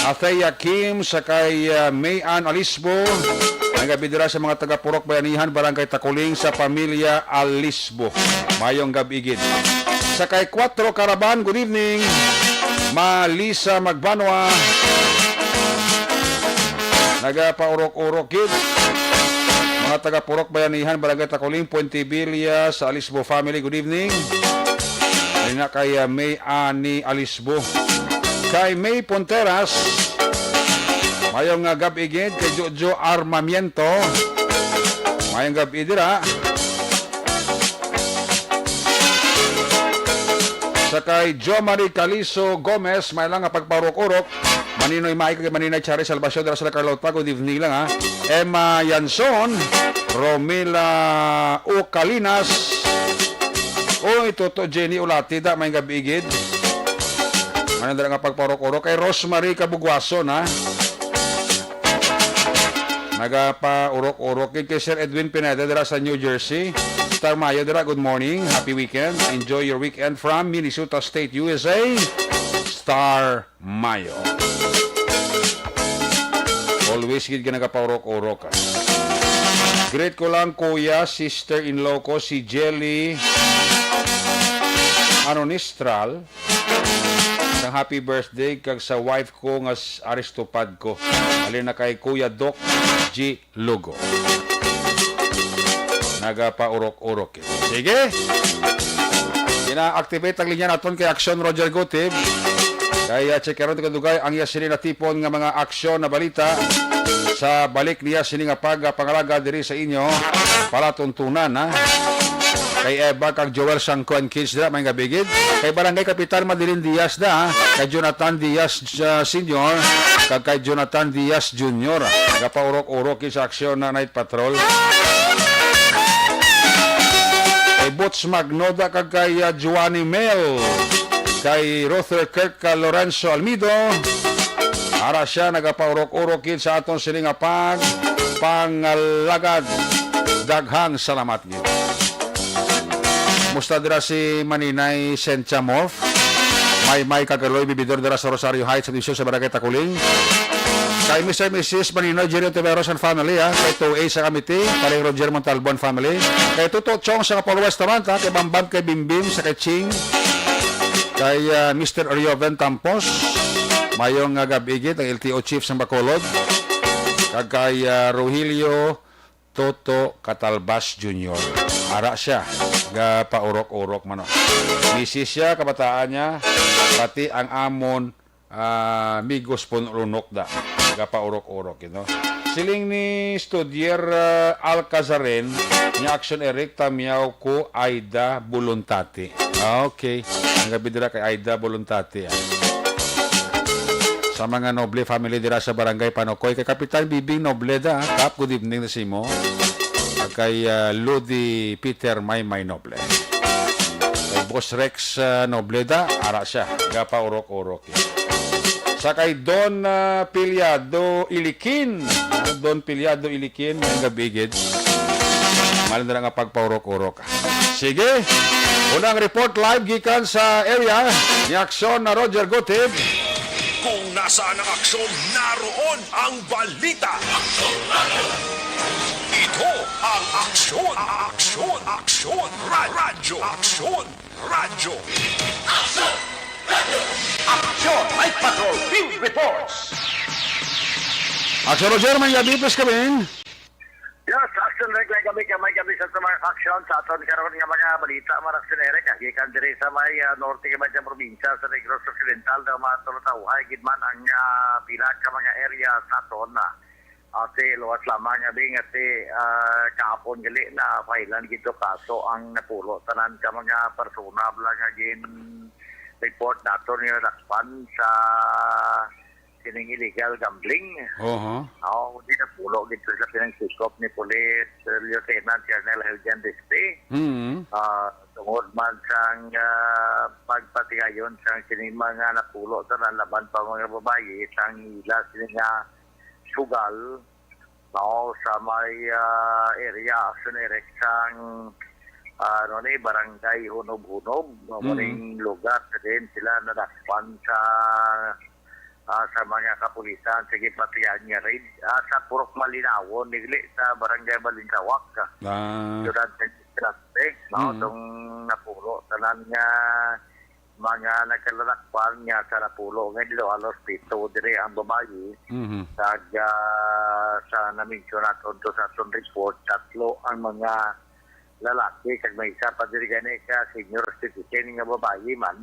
Athea Kim, sa kay Mayan Alisbo, ang gabi dira sa mga taga-Purok Bayanihan, Barangay Takuling, sa pamilya Alisbo. Mayong gabigid. Sa kay 4 Karaban, good evening. Malisa Magbanua. Nagapaurok-urok kid. Mga taga-Purok Bayanihan, Barangay Takuling, Puente Villa, sa Alisbo family, good evening. Ay na kay May Ani Alisbo. Kay May Ponteras, mayong gab-igid kay Jojo Armamiento. Mayong gab-idira. Sa kay Jo Marie Caliso Gomez, may lang nga pagparok-urok. Maninoy Maik kay Maninay Chari Salvacion dira sa Carlota. Good evening lang ha. Emma Yanson, Romila Ocalinas. Oy, Toto Jenny Ulatida, mayong gab-igid. Ano dira nga pagparok-urok kay Rosemary Kabugwason ha. Nagapa-urok-urok kay Sir Edwin Pineda dira sa New Jersey. Star Mayo dira, good morning, happy weekend, enjoy your weekend from Minnesota State, USA. Star Mayo. Always gid ka nagapa-urok-urok. Great ko lang kuya, sister-in-law ko si Jelly Anonistral. Sang happy birthday kag sa wife ko nga Aristopad ko. Alin na kay Kuya Doc G. Lugo. Nagapa-urok-urok. Sige. Ina-activate ang linya naton kay Aksyon Roger Gotib. Kaya checkeron ito kadugay ang iya sini na tipon nga mga aksyon na balita sa balik niya sini nga pangalaga diri sa inyo para tuntunan ha. Kay Eva kag Joel Sangkuan Kids dira may gabigid. Kay Barangay Kapitan Madeline Diaz da, kay Jonathan Diaz Senior, kag kay Jonathan Diaz Junior. Nagapaurok-urok sa Aksyon na Night Patrol. Kay Boots Magnoda kag kay Giovanni Mel, kay Ruther Kirk Lorenzo Almido. Ara siya nagapaurok-urok sa aton sini nga pangalagad. Daghang salamat gid. Musta dira si Maninay Sentia Morph, may Kagaloy bibidor dira sa Rosario Heights sa Disyo sa Barangay Takuling. Kay Mr. Mrs. Maninoy Jerry Tiveros and family ha. Kay 2A sa Kamiti, kay Roger Montalbon family. Kay Tuto Chong sa Kapolwes naman ha. Kay Bambam, kay Bimbim, sa kay Ching. Kay Mr. Orioven Tampos, mayong gabigit ang LTO Chief sa Bacolod. Kay Rogelio Toto Catalbas Jr. Ara siya, paurok-urok mano. Misis siya, kabataan niya, pati ang amon migos pun lunok da. Nagapaurok-urok, Siling ni Studier Alcazaren, ni Aksyon Eric, tamiyaw ko Aida Voluntate. Okay. Nagabi dira kay Aida Voluntate. Sa mga noble family dira sa barangay Panokoy, kay Kapitan Bibing Noble da. Kap, good evening na si mo. Kay Ludi Peter Maymay Noble. Kay Boss Rex Noble da, ara siya. Nagapaurok-urok. Sa kay Don Pilyado Ilikin. Don Pilyado Ilikin, ang gabigid. Malin na nga pagpaurok-urok. Sige, unang report live gikan sa area ni Aksyon na Roger Gotib. Kung nasaan ang aksyon, naroon ang balita. Ito ang Aksyon, Aksyon, Aksyon, Radyo, Aksyon, Radyo. Aksyon Night Patrol Field Reports. Aksyon Roger, may gabi plus kami. Yes, action rin kami sa mga aksyon sa aton karon nga mga balita marak sinere gikan diri sa may norte nga mga probinsya sa Negros Occidental na matulutaw gidman ang pila ka mga area sa aton na ate luwas lamang abing ate kahapon gali na failan gito kaso ang napulo tanan ka mga persona nga gin report naton nga dakpan sa kining illegal gambling. Hindi na pulo dito sa pinangsikop ni Police Lieutenant Colonel Helgen Dispe. Tungod man sang pagpatigayon sang kining mga napulo sa laban pa mga babae sang ila sining sugal sa may area Aksyon Eric sang barangay Hunob-Hunob. Maraming lugar din sila nadakpan sa mga kapulisan sa gipatian niya rin sa Purok Malinawon nigli sa barangay Balintawak durante itong napulo tanan nga mga nagkalalakpan niya sa napulo nga dilo alos pito dire ang babae sa na-mention natin to sa aton report tatlo ang mga lalaki kag may isa pa diri gani ka senior citizen nga babae man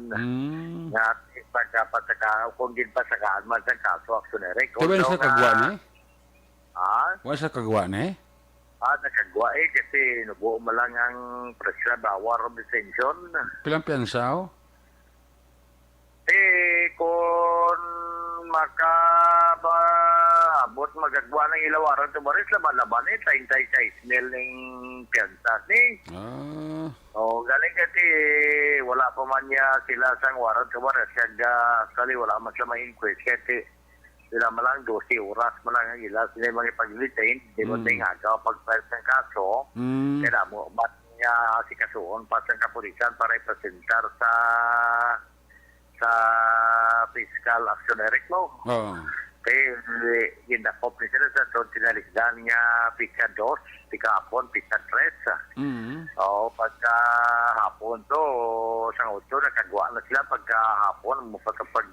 nga pagkapataka kung gid pasakaan man sa kaso Aksyon Eric. Tuwin sa kagwa ni? Wala sa kagwa ni? Nakagwa kasi nubuo mo lang ang presya bawar of detention. Pilang piyansaw? Kung makaabot magagwa ng ilawaran to baris laban-laban 36 mil ng piyansa ni. Galing kasi wala pa man niya sila sang waran to baris kali wala man sa may inquest kasi sila malang 12 oras malang ang ila sila mga pag-retain di mo tingaga pag-file ng kaso kaya mo ba't niya si kasuon pa sa kapulisan para ipresentar sa fiscal Aksyon Eric mo. Kaya ginakop ni sila sa ito tinalikdan niya pika 2, pika hapon, pika 3. Pagka hapon to, sa 8, nakagawa na sila pagka hapon, mapatapag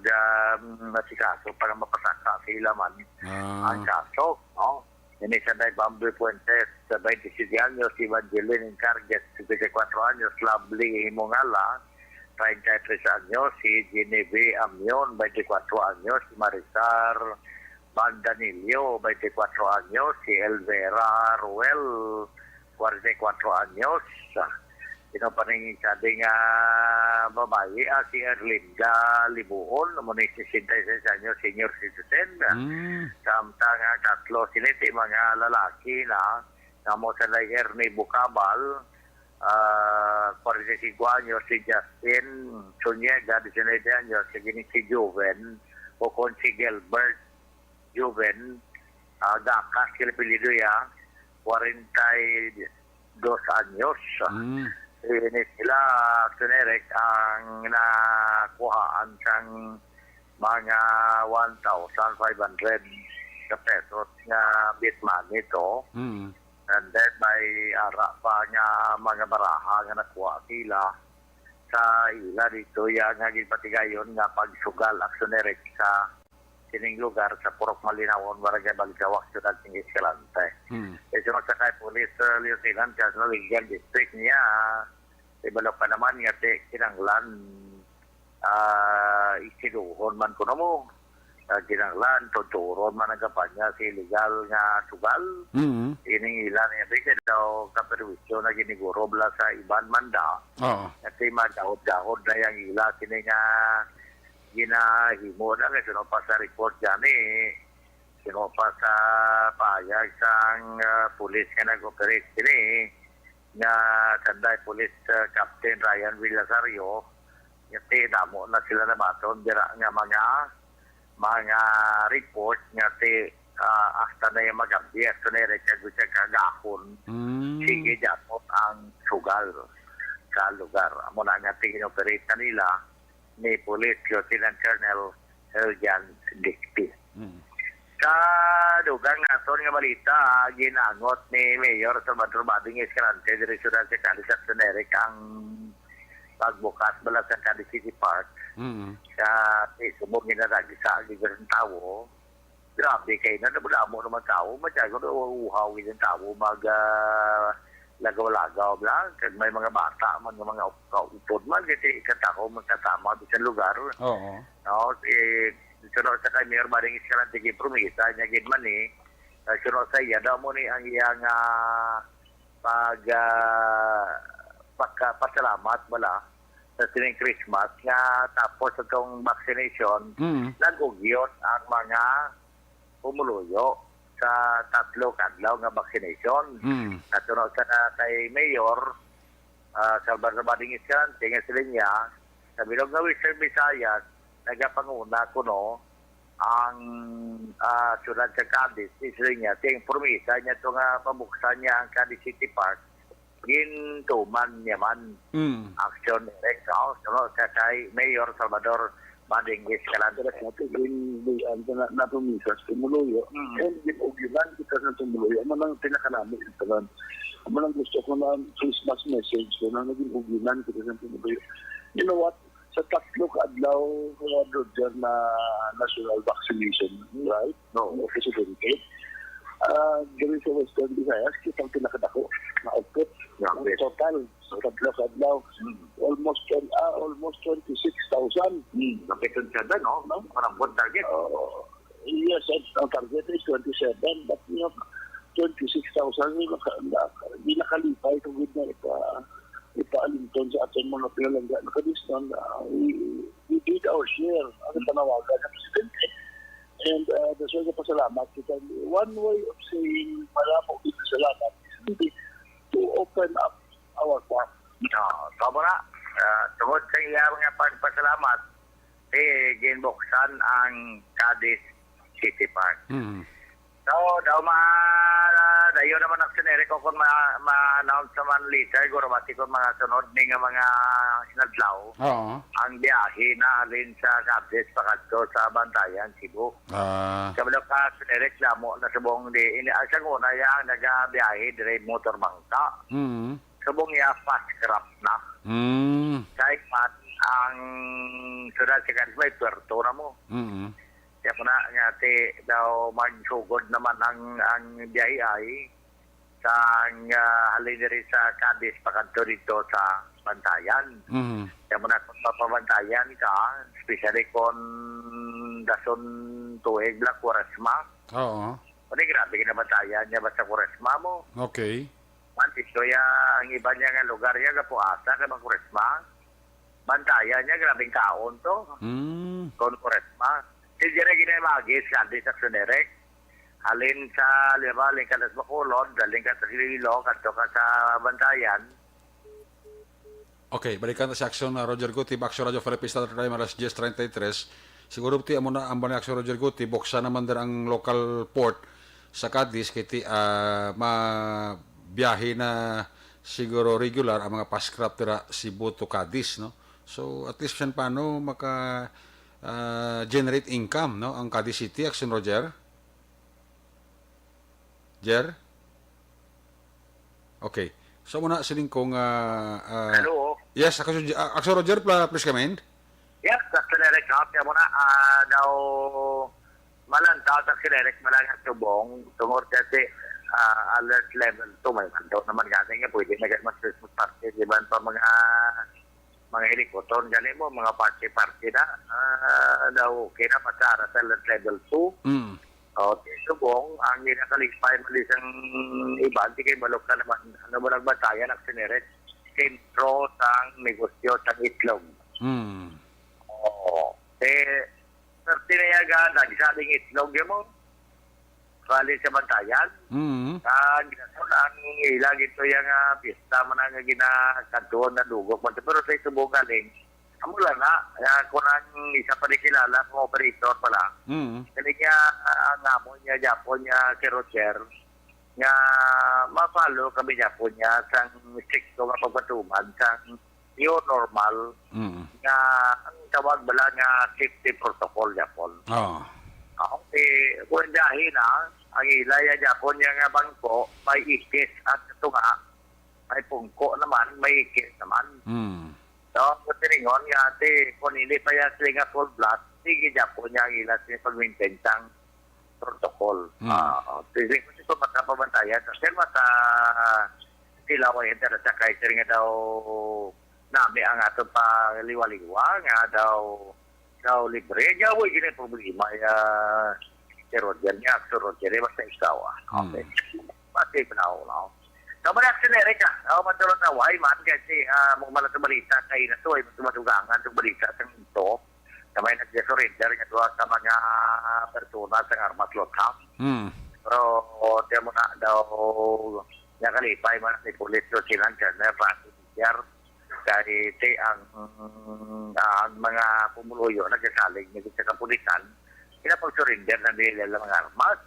nasikaso para mapasaka sila man ang kaso. Ini sa Day Bamboy Puentes, sa 27 anyos, si Evangeline Encargues, 24 anyos, Lovely Himongala, 33 anyos, si Genevieve Amion, 24 anyos, si Marisar Magdanillo, 24 anyos, si Elvera Ruel, 44 anyos. Sino pa rin isa ding babae, si Erlinda Libuon, muna 66 anyos, senior citizen. Samtang tatlo siniti mga lalaki na mo sa Ernie Bucabal, 45 anyos si Justin Suniega, 19 anyos si Juven o kung si Gilbert Juven Dakas Kilipilido 42 anyos. Ini sila Aksyon Eric ang nakuhaan sang mga 1,500 pesos nga bit money to. And then may ara pa nga mga baraha nga nakuha sila sa ila dito nga gipatigayon nga pagsugal Aksyon Eric sa sining lugar sa Purok Malinawon, Barangay Balintawak, Ciudad ng Escalante. Kasi magsakay Police Lieutenant Colonel Helgen District niya, ibalo pa naman nga kinanglan isinuhon man ko na mo. Ginanglan, tuturon man ang kampanya sa illegal nga sugal. Ining ilan niya, kasi daw kaperwisyo na giniguro bala sa iban manda. At magahod-gahod na yung ila, kini nga ginahimo na, kasi pa sa report dyan sino pa sa payag sang pulis nga nag-operate kini nga kanday pulis Captain Ryan Villasario ngati damo na sila na baton dira nga mga report ngati hasta na yung mag-abdi hasta na yung rekagod siya kagahon sige dyan ang sugal sa lugar amo na ngati inoperate kanila ni Police Lieutenant Colonel Eljan Dicti. Sa dugang naton nga balita, ginangot ni Mayor Salvador Bading Escalante, Direksyon sa Cadiz Aksyon ang pagbukas bala sa Cadiz City Park. Sa subong ginaragi sa agigan ng tao. Grabe kayo na nabulamo naman tao. Matyago na uhawin ng tao lagaw-lagaw lang. Kag may mga bata man, mga upod man, kasi ikatako magkasama sa lugar. Oo. No, sunod sa kay Mayor Bading Escalante promisa niya gidman sunod sa iya daw mo ni ang iyang pagpasalamat bala sa sining Christmas nga tapos itong vaccination nag-ugyot ang mga pumuluyo sa 3 kadlaw nga vaccination. At sunod sa kay Mayor Salvador Bading Escalante nga sila niya sa bilog nga Western Visayas nagapanguna ko ang syudad sa Cadiz, isla niya, ting promisa niya ito nga pabuksan niya ang Cadiz City Park, gintuman niya man aksyon direct sa kay Mayor Salvador Bading Escalante. Na promisa sa tumuloyo, and ginugyunan kita sa tumuloyo, ano lang pinakanami ito lang. Ano lang gusto ko na Christmas message ko na naging ugyunan kita sa tumuloyo. You know what? Sa 3 adlaw Roger na national vaccination, right? No, officially. Gawin sa Western Visayas, kitang pinakadako na output. Total, sa 3 adlaw, almost 26,000. Napitan siya doon, no? Parang good target. Yes, ang target is 27, but 26,000, hindi nakalipay kung hindi na ipaalinton sa atin mga pinalangga na kadistan. We did our share ang tanawagan ng Presidente. And that's why pasalamat kita. One way of saying maraming dito salamat is to open up our park. Tama na. Tungod sa iya mga pagpasalamat, ginbuksan ang Cadiz City Park. So, dayo naman ang sinere ko kung ma-announce naman later, gurumati ko mga sunod ng mga sinadlaw. Ang biyahe na alin sa Cadiz pakadto sa Bantayan, Cebu. Sabi ka, sinere, klamo na subong sa una yung nag-biyahe dire motor bangka. Subong niya fast craft na. Kahit man ang sunod sa Cadiz may puerto na mo. Kaya na nga daw magsugod naman ang biyahe ay sa halin rin sa Cadiz pakanto dito sa Bantayan. Kaya mo na kung papabantayan ka, especially kung dason tuig lang Kuresma. Pwede grabe ka na Bantayan niya ba sa Kuresma mo? Okay. Mantis ko ang iba niya nga lugar niya ka po asa ka bang Kuresma. Bantayan niya, grabing kaon to. Kung Kuresma. Si Jere ginamagis, Cadiz Aksyon direct. Halin sa Alin ka sa Bacolod, daling ka sa Sililo, kanto ka sa Bantayan. Okay, balikan sa Aksyon Roger Guti, Aksyon Radio Philippines, Saturday, alas 10:33. Siguro ti amo na ang balik Aksyon Roger Guti, buksan naman din ang local port sa Cadiz, kiti biyahe na siguro regular ang mga pascraft tira Cebu to Cadiz, no? So, at least yan paano generate income, no? Ang Cadiz City, Aksyon Roger? Jer? Okay. So muna siling kong Hello? Yes, Aksyon Roger, please come in. Yes, Aksyon direct out. Kaya muna daw malanta sa Aksyon direct malang tubong tungod kasi alert level 2 may kanto naman galing nga pwede na mas Christmas party, di ba pa mga mga helikopter gani mo, mga party na, daw kina pasara sa level 2. O, subong, ang ginakalispay mo isang iba, di kayo balok na naman, ano mo nagbatayan, aksineret, sentro sang negosyo sang itlog. Oo. Tinayaga, nagsaling itlog yun mo, kali sa bantayan. Ginasun, ang ilag ito yung pista mo na ginakatuon na dugok. Pero sa subong galing, amula na, kung ang isa pa rin kilala, kung operator pala, kaya niya, ang amo niya, Japon niya, si Roger, nga mapalo kami Japon niya, sang stricto nga pagpatuman, sang new normal, nga ang tawag bala nga safety protocol Japon. Kung dahil na, ang ilaya Japon niya nga bangko, may ikis at ito nga, may pungko naman, may ikis naman. So, kung tiningon nga, kung hindi pa yan sila nga full blast, sige Japon niya ang ilas niya pag-maintain sang protocol. Sige ko siya magkapabantayan. Kasi masa sila ko yung tara sa kaiser nga daw nami ang ato pa liwa-liwa nga daw libre. Nga, huwag yun yung problema. Si Roger niya, si Roger, basta isawa. Okay. Pati pa na ako. So, manaksinere ka. Matulot na why man kasi mong sa balita kay na to ay matumadugangan sa balita sa ito na may nag-surrender nga doon sa mga persona sa armas lokal. Pero tiyan mo na daw nakalipay man sa pulis o silang Colonel Francis Villar kahit ang mga pumuluyo nagsasalig nito sa kapulisan pinapag-surrender na nila ng mga armas.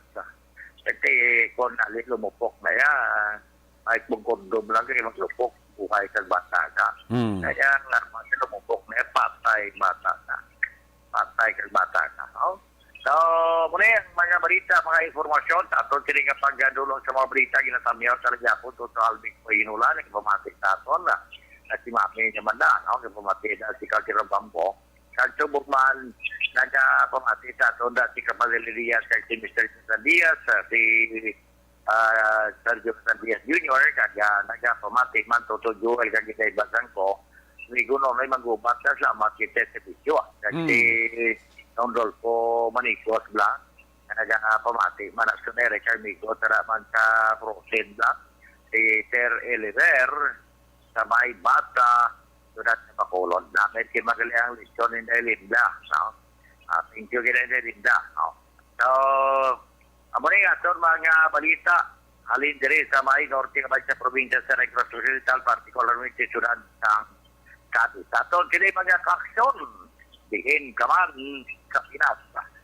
Kasi kung nalit lumupok na yan, ay kondom lang kayo maglupok, buhay sa bata ka. Kaya ang armas na lumupok na patay bata ka. Patay ka bata ka. So, muna yan, mga balita, mga informasyon, aton sila nga pagdulong sa mga balita, ginatamyaw sa Lagyapo, to Albig po inulan, nagpamatik sa aton na. At si Mami naman na, nagpamatik na si Kakirabambo. Kagsubok man, nagpamatik sa aton na si Kapalilias, si Mr. Diaz, si Sergio Sandias Jr. Kaya nagpamatik man, Toto Joel, kagita ibasang ko, may guno na magubat na salamat kita sa video. Kasi Don Rolfo Manicos bla, nagpamatik man sa Nere Carmico, tara man sa Frozen bla, si Ter Eliver, sa may bata, sunat sa Bacolod. Namin kimagaling ang lisyon ni Linda. Thank you kina Linda. So, amo rin aton mga balita, halin diri sa may norte nga sa probinsya sa Negros Occidental, particularly sunad sa Cadiz. Aton kini mga aksyon, dihin ka man sa Pinas,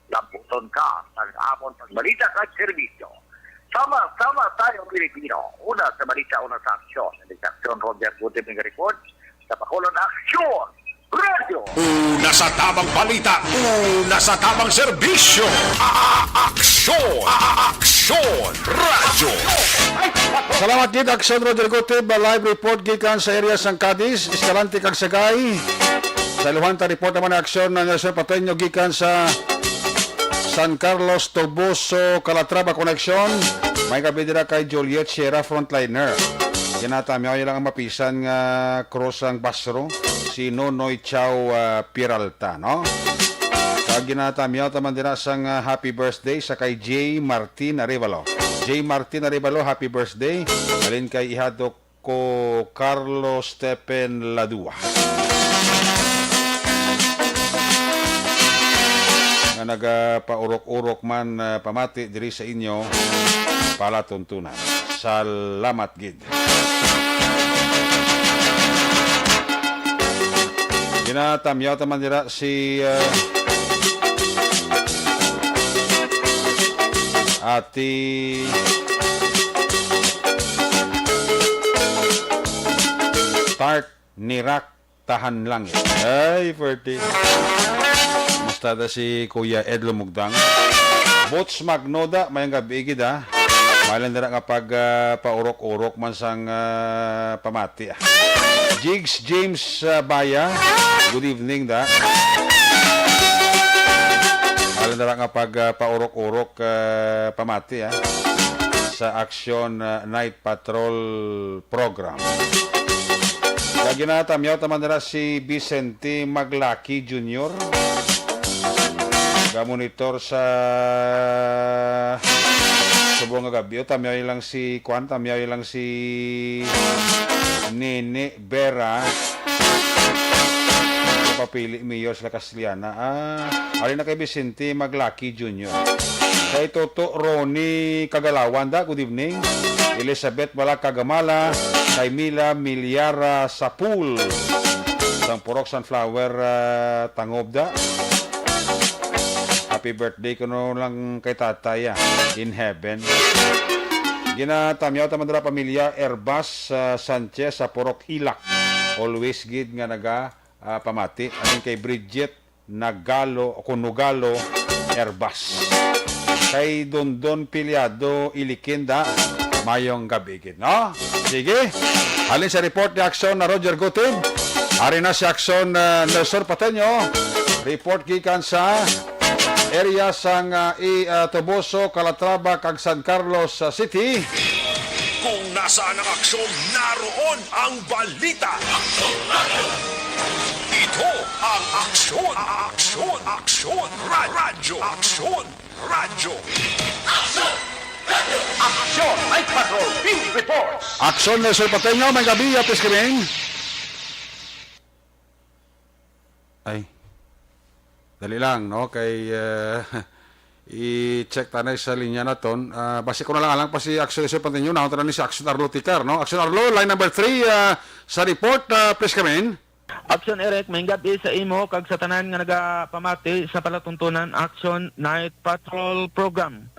lamputon ka sa amon pagbalita at serbisyo. Sama-sama tayo Pilipino. Una sa balita, una sa aksyon. Sa aksyon, Roger Butim ng report. Sa Bacolod, Aksyon Radio. Una sa tamang balita, una sa tamang serbisyo. Aksyon Radio. Salamat gid Aksyon Roger Gotib, live report gikan sa area sang Cadiz, Escalante kag Sagay. Sa Luhanta report naman Aksyon na Nelson Pateño gikan sa San Carlos, Toboso, Calatrava Connection. May kabidira kay Juliet Sierra Frontliner. Ginatamiyaw lang ang mapisan nga cross ang Basro, si Nonoy Chow Piralta, no? Kag ginatamiyaw taman dira sang happy birthday sa kay J. Martin Arevalo. J. Martin Arevalo, happy birthday. Alin kay ihadok ko Carlos Stephen Ladua. Nga nagapaurok-urok man pamati diri sa inyo palatuntunan. Salamat gid. Ginatamyaw taman dira si Ati Tart Nirak Tahan Langit. Ay, 40. Mustada si Kuya Ed Lumugdang. Bots Magnoda, may gabi gid ha. Mailan dira nga pag paurok-urok man sang pamati. Jigs James Baya, good evening da. Mailan dira nga pag paurok-urok pamati sa Aksyon Night Patrol Program. Ginatamiyaw taman nila si Vicente Maglaki Jr. Monitor sa subong nga gabi. Tamiyaw lang si Kwan, tamiyaw lang si Nene Vera. Papili mayor sa Casliana. Ari na kay Vicente Maglaki Jr. Kay Toto Ronnie Kagalawan da, good evening. Elizabeth Bala Kagamala, kay Mila Milyara Sapul, sang Purok Sunflower Tangobda. Happy birthday ko no lang kay tatay in heaven. Ginatamyaw taman dala pamilya Erbas Sanchez sa Purok Hilak. Always gid nga naga pamati. Aning kay Bridget Nagalo o Kunugalo Erbas. Kay Dondon Piliado Ilikinda, mayong gabi gid, no? Sige. Halin sa report ni Aksyon na Roger Gutib. Ari na si Aksyon Nelson Pateño. Report gikan sa area sang Toboso, Calatrava, kag San Carlos City. Kung nasaan ang aksyon, naroon ang balita. Ito ang Aksyon, Aksyon, Aksyon, Radyo, Aksyon, Radyo. Aksyon Night Patrol Field Reports. Aksyon Nelson Pateño, may gabi, apis kaming. Ay, dali lang, no? Kay i-check tanay sa linya na ton. Basi ko na lang pa si Aksyon Nelson Pateño. Nakita na ni si Aksyon Arlo Ticar, no? Aksyon Arlo, line number 3 sa report, please come in. Aksyon Eric, may gabi sa imo kag sa tanan nga nagapamati sa palatuntunan Aksyon Night Patrol Program.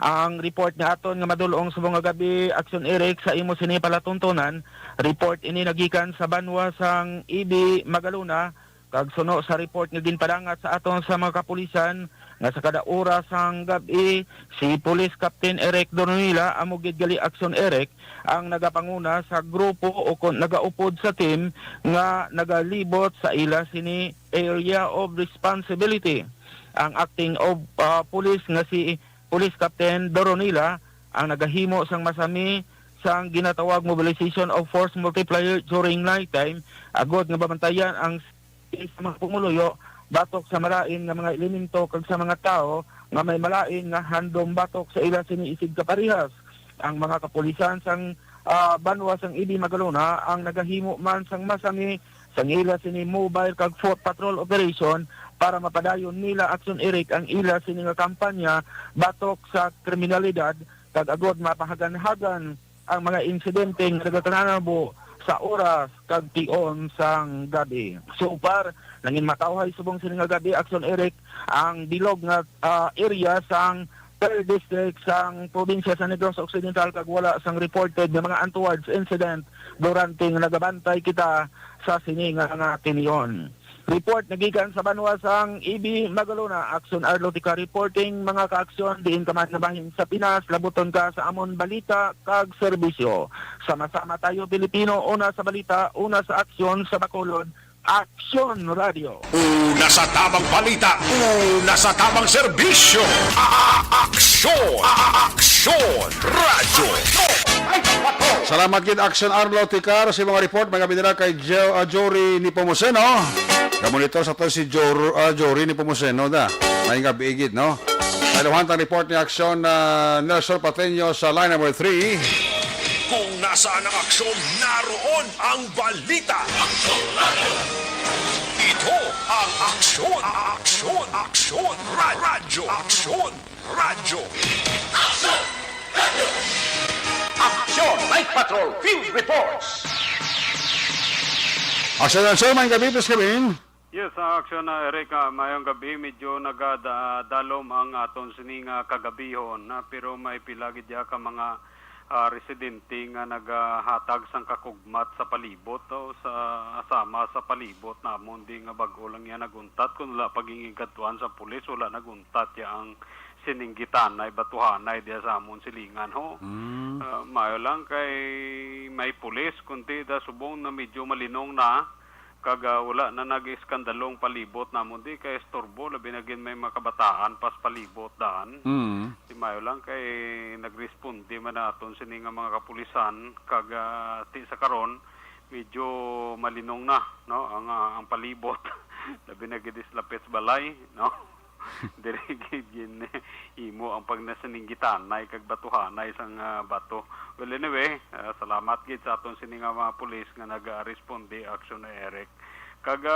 Ang report nga aton nga madulong subong nga gabi, Aksyon Eric, sa imo sini palatuntunan, report ini nagikan sa Banwa sang Ibi Magaluna, kag suno sa report nga ginpadangat sa aton sa mga kapulisan nga sa kada oras sang gabi si Police Captain Eric Dornila amo gid gali Aksyon Eric ang nagapanguna sa grupo o kon nagaupod sa team nga nagalibot sa ila sini area of responsibility. Ang acting of police nga si Police Captain Doronila ang nagahimo sang masami sang ginatawag mobilization of force multiplier during nighttime agod nga babantayan ang sa mga pumuluyo batok sa malain nga mga elemento kag sa mga tao nga may malain nga handom batok sa ila siniisig kaparihas. Ang mga kapulisan sang Banwa sang Ibi Magalona ang nagahimo man sang masami sang ila sini mobile kag foot patrol operation para mapadayon nila Aksyon Eric ang ila sini nga kampanya batok sa kriminalidad kag agod mapahagan-hagan ang mga insidente nga nagatanabo sa oras kag tion sang gabi. So far, nangin makauhay subong sini nga gabi Aksyon Eric ang bilog nga area sang 3rd District sang probinsya sa Negros Occidental kag wala sang reported nga mga untoward incident durante nga nagabantay kita sa sini nga tinion. Report nagikan sa Banwa sang Ibi Magalona, Aksyon Arlo Tika reporting mga kaaksyon diin ka man nabahin sa Pinas, labuton ka sa amon balita kag serbisyo. Sama-sama tayo Pilipino, una sa balita, una sa aksyon sa Bacolod, Aksyon Radio. Una sa tamang balita, una sa tamang serbisyo. Aksyon, Aksyon, Radyo. Salamat gid Aksyon Arlo Ticar sa mga report. Magabi nila kay Jory Nipomuceno. Kamonitor sa to si Jory Nipomuceno da. May gabi gid, no? Kailuhan tang report ni Aksyon Nelson Pateño sa line number 3. Kung nasaan ang aksyon, naroon ang balita. Ito ang Aksyon, Aksyon, Aksyon, Radyo, Aksyon, Radyo. Aksyon Night Patrol Field Reports. Aksyon Nelson, may gabi, please come in. Yes, Aksyon na Eric, mayong gabi medyo nagadalom ang aton sining kagabihon pero may pilagid ya ka mga residente nga nagahatag sang kakugmat sa palibot o sa asama sa palibot namon di nga bag-o lang yan naguntat kun wala pagingin katuan sa pulis wala naguntat ya ang sininggitan ay batuhanay diya sa amon silingan ho. Mayo lang kay may pulis kunti da subong na medyo malinong na kaga wala na nag-iskandalong palibot namon di kay estorbo labi na gin may makabataan pas palibot daan. Di mayo lang kay nagresponde man aton sini nga mga kapulisan kaga ti sa karon medyo malinong na, no, ang palibot. Labi na gid lapis balay, no. Diri gid imo ang pagnasaninggitan nay kag batuhan nay sang bato. Well anyway, salamat gid sa aton sini nga mga pulis nga nag-responde Aksyon Eric. Kag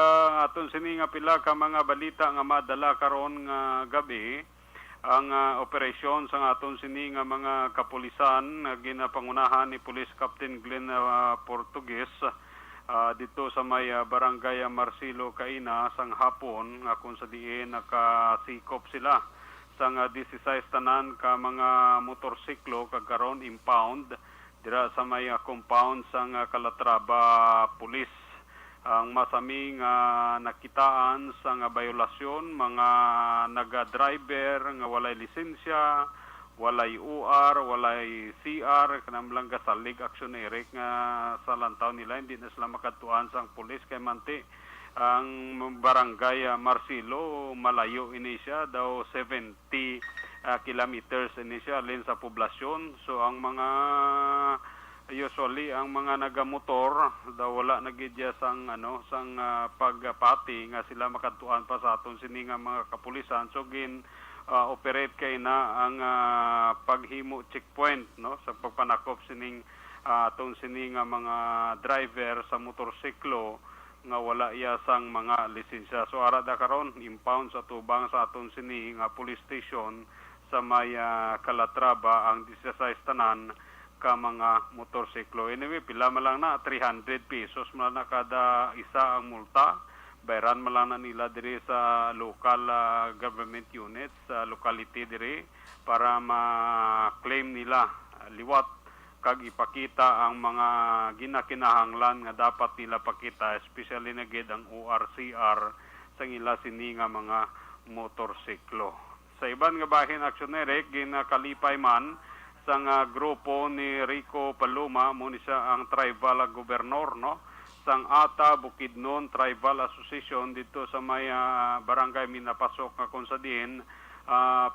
aton sini nga pila ka mga balita nga madala karon nga gabi ang operasyon sa aton sini nga mga kapulisan ginapangunahan ni Police Captain Glenn Portugues dito sa may barangay Marcelo Caina sang hapon nga kung sa diin nakasikop sila sang 16 tanan ka mga motorsiklo kag karon impound dira sa may compound sang Calatrava Police. Ang masaming nakitaan sang violasyon mga naga-driver nga walay lisensya, walay UR, walay CR, kanang lang kasalig Aksyon Eric nga sa lantaw nila hindi na sila makatuan sang pulis kay manti ang barangay Marcelo malayo ini siya daw 70 kilometers ini siya alin sa poblasyon. So ang mga usually ang mga nagamotor daw wala nagidya sang sang pagpati nga sila makatuan pa sa aton sini nga mga kapulisan. So operate kay na ang paghimo checkpoint, no, sa pagpanakop sining aton sini nga mga driver sa motorsiklo nga wala iya sang mga lisensya. So ara da karon impound sa tubang sa aton sini nga police station sa may Calatrava ang 16 tanan ka mga motorsiklo. Anyway, pila man lang na 300 pesos man na kada isa ang multa. Bayaran man lang na nila diri sa local government units sa locality diri para ma-claim nila liwat kag ipakita ang mga ginakinahanglan nga dapat nila pakita, especially na gid ang ORCR sa ila sini nga mga motorsiklo. Sa iban nga bahin Aksyon Eric ginakalipay man sang grupo ni Rico Paloma mo ni siya ang tribal gobernador, no, sang Ata Bukidnon Tribal Association dito sa may barangay Minapasok nga kung sa diin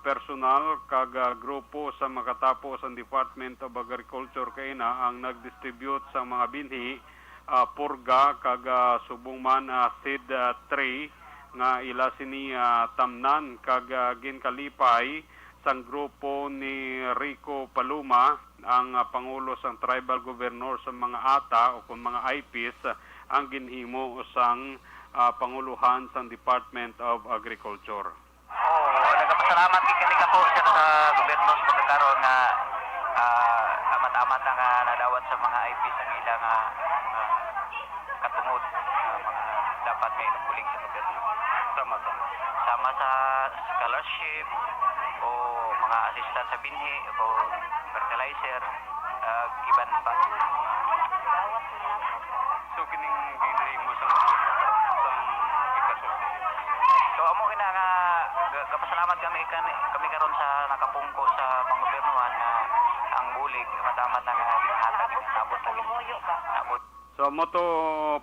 personal kag grupo sa makatapos ang Department of Agriculture kay na ang nag-distribute sa mga binhi purga kag subong man seed tray nga ila sini tamnan kag ginkalipay sang grupo ni Rico Paloma ang pangulo sang tribal governor sa mga ata o kung mga IPs ang ginhimo sang panguluhan sang Department of Agriculture. Nagapasalamat kami po sir sa gobyerno sa pagkakaroon nga amat-amat nga nadawat sa mga IPs ang ilang katungod mga dapat may napuling sa gobyerno. Sama sa scholarship o mga assistant sa binhi o fertilizer, iban pa. So kining ginahimo sa ikasulti. So amo ina nga kapasalamat kami karon sa nakapungko sa panggobernuhan nga ang bulig matamat nga hatag nabot lagi. So moto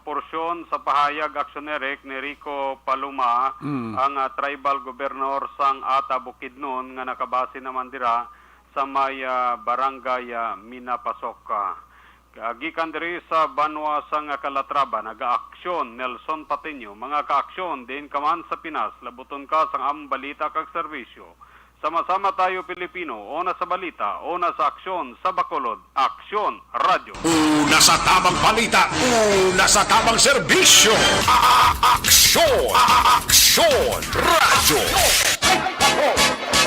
porsyon sa pahayag Aksyon Eric ni Rico Paloma ang tribal governor sang Ata Bukidnon nga nakabase naman dira sa may barangay Minapasok. Gikan diri sa Banwa sang Calatrava naga-aksyon Nelson Pateño mga ka-aksyon din kaman sa Pinas labuton ka sang among balita kag serbisyo. Sama-sama tayo Pilipino, una sa balita, una sa aksyon sa Bacolod, Aksyon Radio. Una sa tamang balita, una sa tamang serbisyo. Aksyon! Aksyon Radio!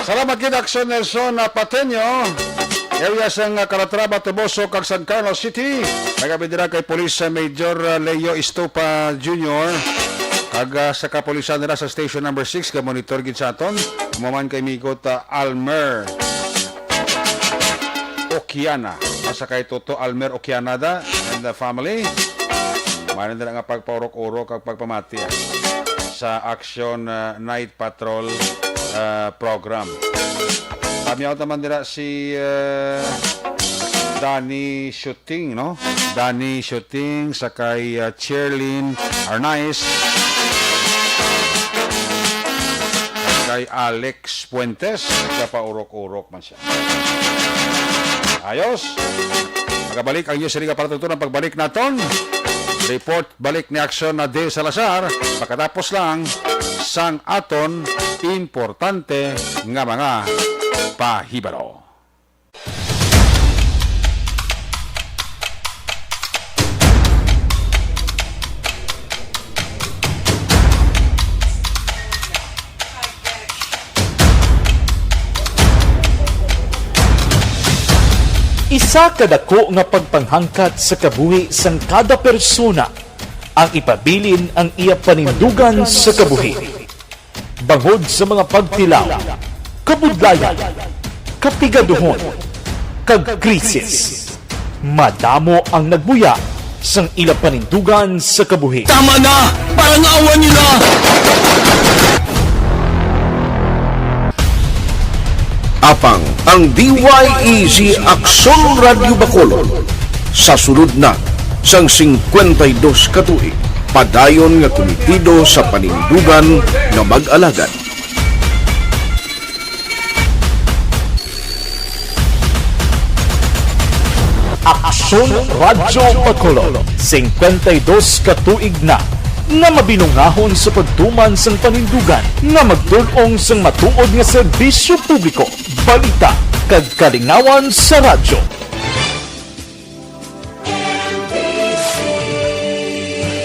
Salamat gid Aksyon Nelson Pateño. Area sang Calatrava, Toboso, kag San Carlos City. Nagabidira kay Police Major Leo Estopa Jr. Kag sa kapulisan nila sa station number 6 ka monitor gid sa aton. Maman kay migot Almer Okiana. Asa kay Toto Almer Okianada and the family. Manan na nga pagpaurok-urok kag pagpamati sa Aksyon Night Patrol program. Kami out naman nila si Danny Shooting, no? Danny Shooting sa kay Cherlyn Arnaiz, kay Alex Puentes, nagpaurok-urok man siya. Ayos! Magabalik ang news sa Liga para tutunan pagbalik naton Report balik ni Aksyon na De Salazar. Pagkatapos lang, sang aton importante nga mga pahibalo. Isa kadako nga pagpanghangkat sa kabuhi sang kada persona ang ipabilin ang iya panindugan sa kabuhi. Bangod sa mga pagtilaw, kabudlayan, kapigaduhon, kag krisis. Madamo ang nagbuya sang ila panindugan sa kabuhi. Tama na! Parang awan niyo na! Apang ang DYEZ Aksyon Radio Bacolod sa sulod na sang 52 katuig padayon nga komitido sa panindugan nga mag-alagad. Aksyon Radio Bacolod 52 katuig na nga mabinungahon sa pagtuman sang panindugan nga magtulong sang matuod nga serbisyo publiko, balita kag kalingawan sa radyo.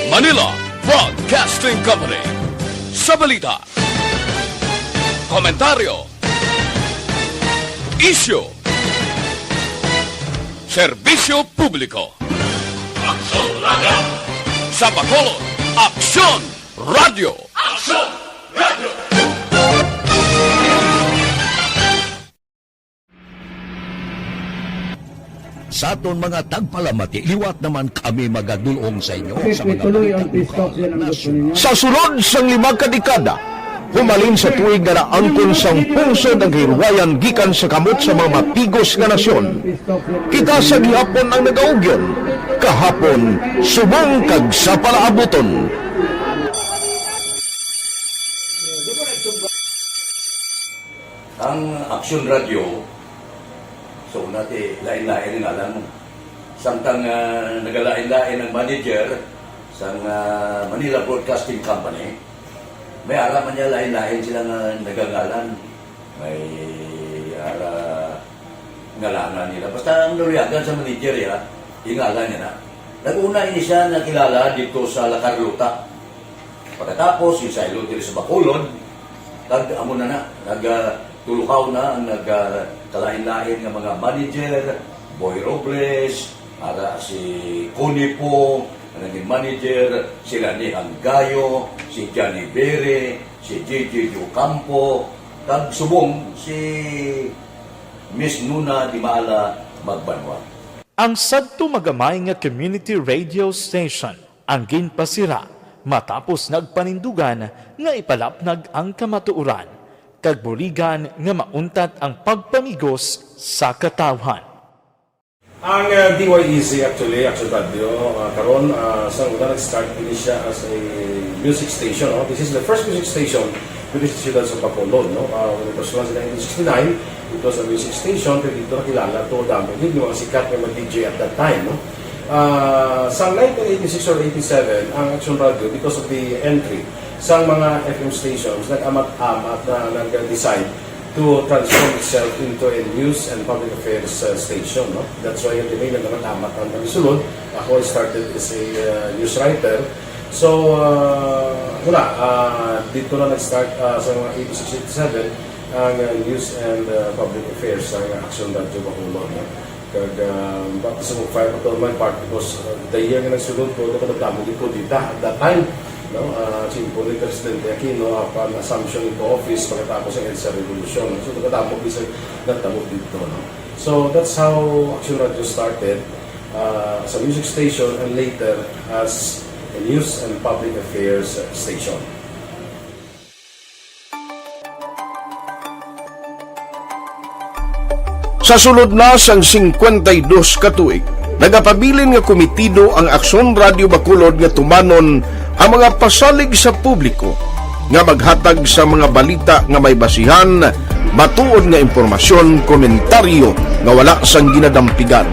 Manila Broadcasting Company. Sa balita, komentaryo, isyu, serbisyo publiko. Aksyon Radio! Sa Bacolod, Aksyon Radio! Aksyon Radio! Sa aton mga tagpalamati, liwat naman kami magadulong sa inyo sa mga sa sulod sang 5 kadekada. Humalin sa tuig nga naangkon sang pungsod ang hirwayan gikan sa kamot sa mga mapigos nga nasyon. Kita sa gihapon ang nagaugyon, kahapon subong kag sa palaabuton. Ang Aksyon Radio, so nati lain-lain nga lang. Samtang nagalain-lain ang manager sa Manila Broadcasting Company, may ara man niya lain-lain silang nagangalan. May ara ngalangan nila. Basta ang naluyagan sa manager ya, ingalan niya na. Nag-una ini siya nakilala dito sa La Carlota. Pagkatapos, yung sa Ilod sa Bacolod, amo na nagtulukaw na ang nagkalain-lain ng mga manager, Boy Robles, ara si Connie po, naging manager, sila ni Hanggayo, si Johnny Bere, si JJ Campo, kag subong si Miss Nuna Di Maala Magbanua. Ang sadto magamay nga community radio station ang ginpasira matapos nagpanindugan nga ipalapnag ang kamatuoran kag buligan nga mauntat ang pagpamigos sa katawhan. Ang DYEZ actually, Aksyon Radio, karon sa una nag-start din siya as a music station. No? This is the first music station within the Ciudad sa Bacolod. No? When it was launched in 1969, it was a music station, pero dito nakilala to dami. Hindi mga sikat na mag-DJ at that time. No? Sa 1986 or 87, ang Aksyon Radio, because of the entry sa mga FM stations, nag-amat-amat na nag-decide to transform itself into a news and public affairs station. No? That's why yung dinay na naman-amat ang pagsulod. Ako started as a news writer. So, dito na nag-start sa mga 86-87 ang news and public affairs sa Aksyon Radio Bacolod. No? Bakit sa mga fire patrolman part because the year na nagsulod ko, nagdamo dito at that time. No, simple ni Presidente Aquino upon assumption into office pagkatapos ng EDSA Revolution. So, nagkatapos isa nagtamo dito. No? So, that's how Aksyon Radio started as a music station and later as a news and public affairs station. Sa sulod na sang 52 katuig, nagapabilin nga komitido ang Aksyon Radio Bacolod nga tumanon ang mga pasalig sa publiko nga maghatag sa mga balita nga may basihan, matuod nga impormasyon, komentaryo nga wala sang ginadampigan.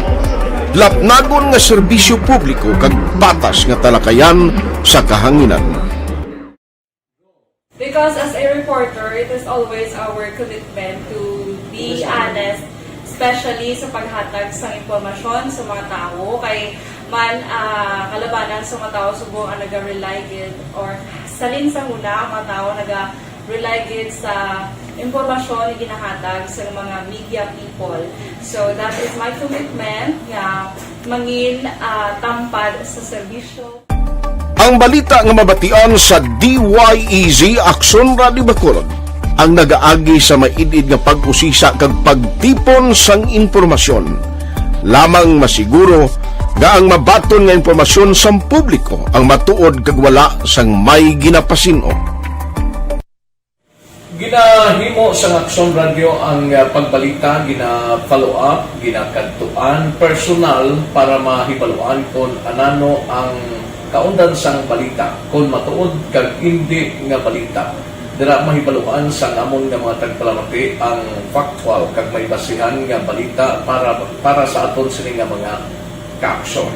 Lapnagon nga serbisyo publiko kag batas nga talakayan sa kahanginan. Because as a reporter, it is always our commitment to be honest, especially sa paghatag sa impormasyon sa mga tao, kay man kalabanan sa mga tao subong ang naga-rely gid or salin sa huna ang mga tao naga-rely gid sa impormasyon na ginahatag sa mga media people. So that is my commitment nga mangin tampad sa serbisyo. Ang balita nga mabatian sa DYEZ Aksyon Radio Bacolod ang nagaagi sa maidid nga pag-usisa kag pagtipon sang impormasyon. Lamang masiguro nga ang mabaton nga impormasyon sang publiko ang matuod kag wala sang may ginapasino. Ginahimo sa Aksyon Radio ang pagbalita, gina-follow up, ginakadtuan personal para mahibaluan kung anano ang kaundan sang balita, kung matuod kag hindi nga balita. Dira mahibaluan sa amon nga mga tagpalamati ang factual kag may basihan nga balita para sa aton sini nga mga ka-aksyon.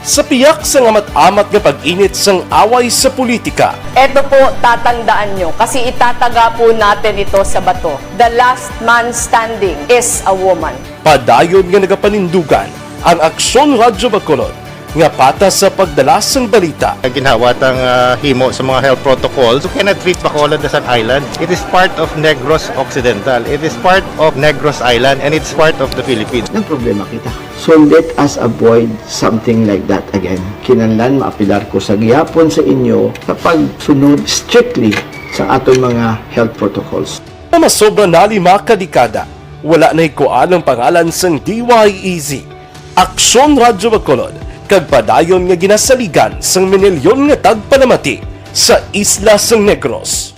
Sa piyak sa amat-amat nga pag-init sang away sa politika. Ito po, tatandaan nyo, kasi itataga po natin ito sa bato. The last man standing is a woman. Padayon nga nagapanindugan ang Aksyon Radio Bacolod nga patas sa pagdala sang balita. Ginhawat ang himo sa mga health protocols. You cannot treat Bacolod as an island. It is part of Negros Occidental. It is part of Negros Island and it's part of the Philippines. Ang problema kita. So let us avoid something like that again. Kinahanglan maapilar ko sa gihapon sa inyo sa pagsunod strictly sa aton mga health protocols. Masobra na 5 kadekada, wala na ikuan ang pangalan sang DYEZ Aksyon Radio Bacolod kag padayon nga ginasaligan sang minilyon nga tagpalamati sa isla sang Negros.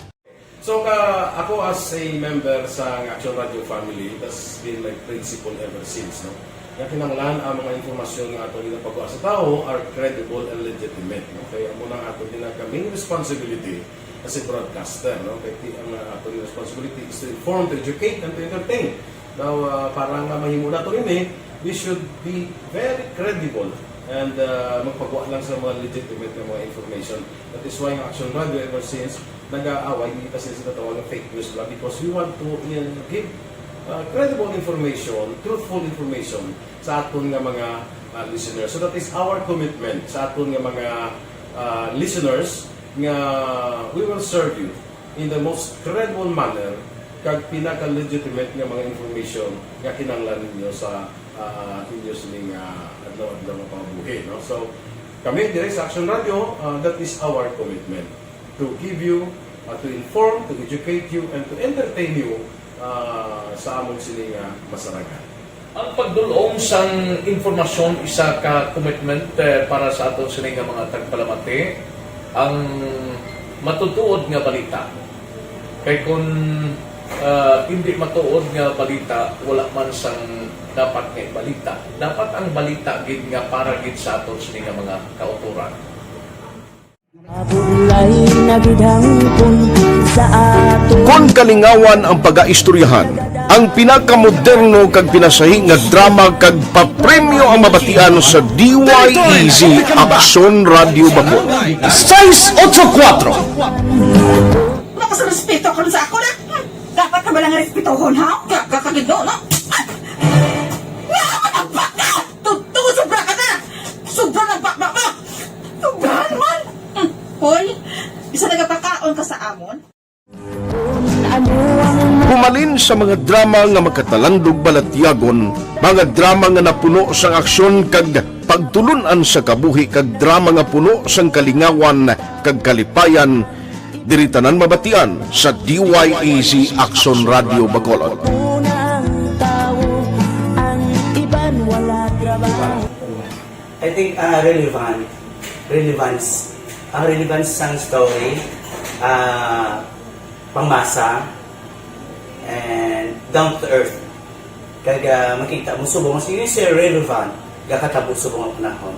So ako as a member sa Aksyon Radio family, that's been my principle ever since, no? Nga kinahanglan ang mga informasyon nga ato nila pagkuha sa tao are credible and legitimate, no? Kaya mo nang ato nila kaming responsibility as a broadcaster, no? Kaya ang ato nila responsibility is to inform, to educate, and to entertain. Now, para nga mahimo nato rin we should be very credible and magpagawa lang sa mga legitimate na mga information. That is why ang Aksyon Radio ever since nag-aaway kasi sa tatawag ng fake news lang because we want to give credible information, truthful information sa aton nga mga listeners. So that is our commitment sa aton nga mga listeners nga we will serve you in the most credible manner kag pinaka-legitimate nga mga information nga kinahanglan ninyo sa inyo sining adlaw-adlaw nga pamumuhi, no? So kami dire sa Aksyon Radio, that is our commitment to give you, to inform, to educate you, and to entertain you sa among sining masaragan. Ang pagdulong sang informasyon isa ka commitment para sa aton sining mga tagpalamati ang matutuod nga balita. Kay kung hindi matuod nga balita, wala man sang dapat nga balita. Dapat ang balita gid nga para gid sa aton sining mga kauturan. Kung kalingawan ang pag-aistoryahan, ang pinakamoderno kag pinasahi nga drama kag papremyo ang mabatian sa DYEZ Aksyon Radio Bacolod. 684 Mas respeto ko sa ako na. Dapat ka ba lang respetohon, ha? Kakagido, no? Tunggu, sobra ka na! Sobra ng bakbak mo! Sobrahan man! Hoy, isa nagapakaon ka sa amon? Humalin sa mga drama nga magkatalandog balatyagon, mga drama nga napuno sang aksyon kag pagtulunan sa kabuhi kag drama nga puno sang kalingawan kag kalipayan, diritanan mabatian sa DYEZ Aksyon Radio Bacolod. I think relevance sang story, pangmasa, and down to earth. Kag makita mo subong mas yun siya relevant, kakatabo subong ang panahon.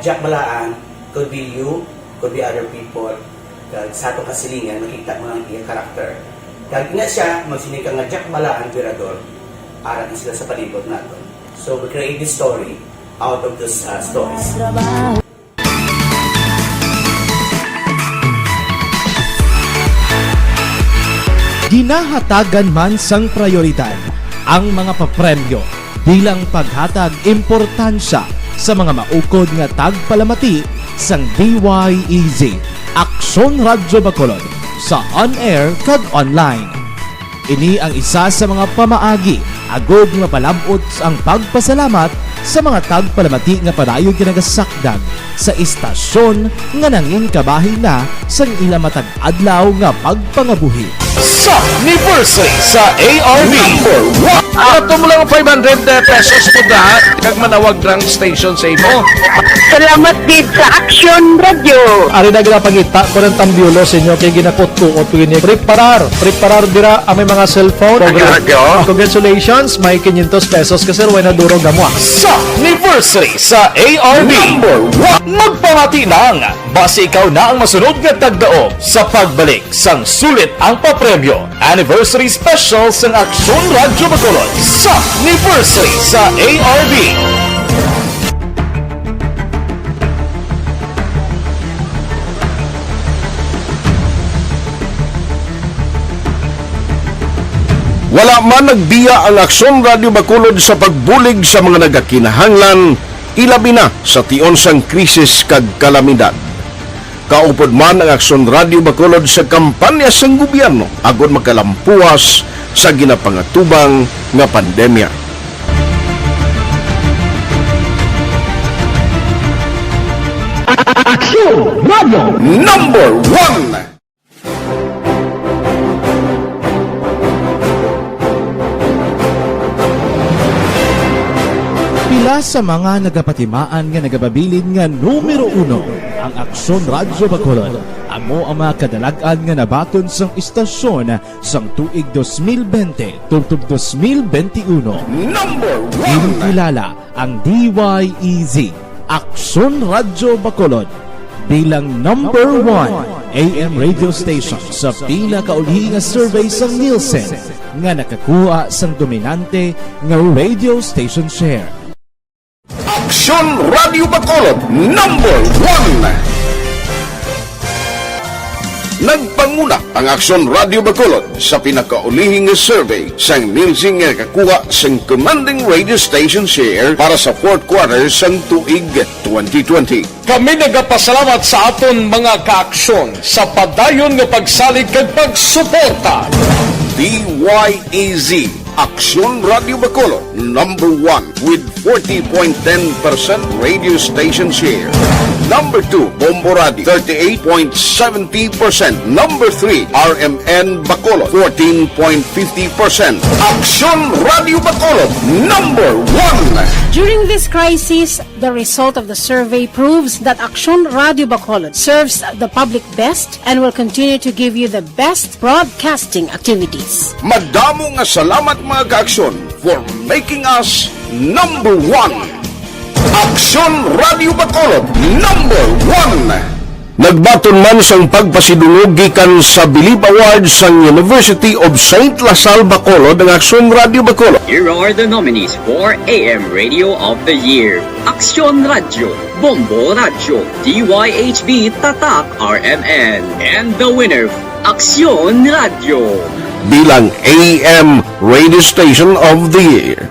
Jack balaan, could be you, could be other people. Kag sa ato kasilingan, makita mo ang iyang karakter. Kaya nga siya, magsinika nga Jack Bala ang Emperador, para sila sa palibot natin. So we create this story out of those stories. Ginahatagan man sang prioridad ang mga papremyo bilang paghatag importansya sa mga maukod nga tagpalamati sang DYEZ Aksyon Radyo Bacolod sa on-air kag online. Ini ang isa sa mga pamaagi agod nga palabot ang pagpasalamat sa mga tagpalamati nga padayon kinagasakdag sa istasyon nga nangin kabahin na sang ila matag adlaw nga pagpangabuhi. Sa anniversary sa ARV number 1. Ato mo lang 500 pesos po na kag manawag drang station sa imo. Salamat din sa Aksyon Radio. Ari na ginapangita ko ng tambyulo sa inyo kay ginakot-tuot ko ini. Preparar dira ang may mga cellphone. Congratulations, may 500 pesos kasi wala na duro gamwa. Sa anniversary sa ARV number 1. Magpamati nang base ikaw na ang masunod nga tagdao sa pagbalik sang sulit ang papremyo. Anniversary special sang Aksyon Radyo Bacolod sa anniversary sa ARV. Wala man nagbiya ang Aksyon Radio Bacolod sa pagbulig sa mga nagakinahanglan, ilabi na sa tion sang krisis kag kalamidad. Kaupod man ang Aksyon Radio Bacolod sa kampanya sang gobyerno agod magkalampuas sa ginapangatubang nga pandemya. Aksyon Radio number 1. Pila sa mga nagapatimaan nga nagababilin nga numero 1 ang Aksyon Radyo Bacolod. Amo ang mga kadalagan nga nabaton sang istasyon sang tuig 2020 tubtob 2021. Number 1. Kinikilala ang DYEZ Aksyon Radyo Bacolod bilang number 1 AM radio station sa pila kauli nga survey sang Nielsen nga nakakuha sang dominante nga radio station share. Aksyon Radio Bacolod number 1. Nagpanguna ang Aksyon Radio Bacolod sa pinakaulihing survey sang Nielsen nga nakakuha sang commanding radio station share para sa fourth quarter sang tuig 2020. Kami nagapasalamat sa aton mga kaaksyon sa padayon nga pagsalig kag pagsuporta. DYEZ Aksyon Radio Bacolod number 1 with 40.10% radio station share. Number 2, Bombo Radio 38.70%. Number 3, RMN Bacolod 14.50%. Aksyon Radio Bacolod number 1. During this crisis, the result of the survey proves that Aksyon Radio Bacolod serves the public best and will continue to give you the best broadcasting activities. Madamo nga salamat mga kaaksyon for making us number 1. Aksyon Radio Bacolod number 1. Nagbaton man sang pagpasidungog gikan sa Believe Awards sang University of St. Lasal Bacolod ang Aksyon Radio Bacolod. Here are the nominees for AM Radio of the Year. Aksyon Radio, Bombo Radio, DYHB Tatak RMN, and the winner, Aksyon Radio. Bilang AM Radio Station of the Year.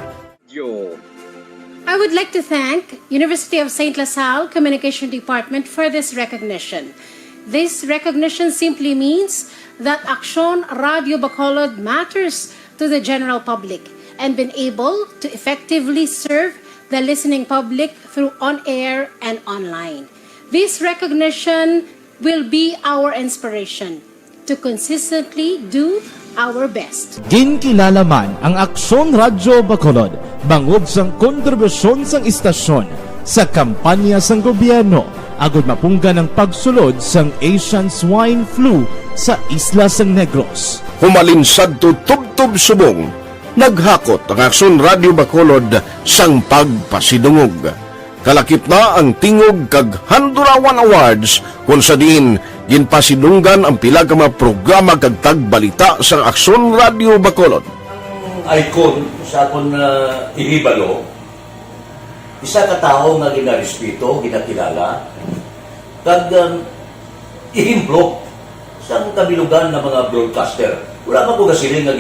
I would like to thank University of St. Lasal Communication Department for this recognition. This recognition simply means that Aksyon Radio Bacolod matters to the general public and been able to effectively serve the listening public through on-air and online. This recognition will be our inspiration to consistently do our best. Ginkilala man ang Aksyon Radyo Bacolod bangod sang kontribusyon sang istasyon sa kampanya sang gobyerno agud mapungga ng pagsulod sang Asian Swine Flu sa isla sang Negros. Humalinsad to tubtob subong, naghakot ang Aksyon Radio Bacolod sang pagpasidungog. Kalakip na ang tingog kag Handurawan Awards kung sa din ginpasidunggan ang pila ka mga programa kag tagbalita sa Aksyon Radio Bacolod. Icon sa akong ihibalo, isa ka tao nga ginarespeto, ginakilala, kag ihimplo sa kabilugan ng mga broadcaster. Wala man ko kasiling nga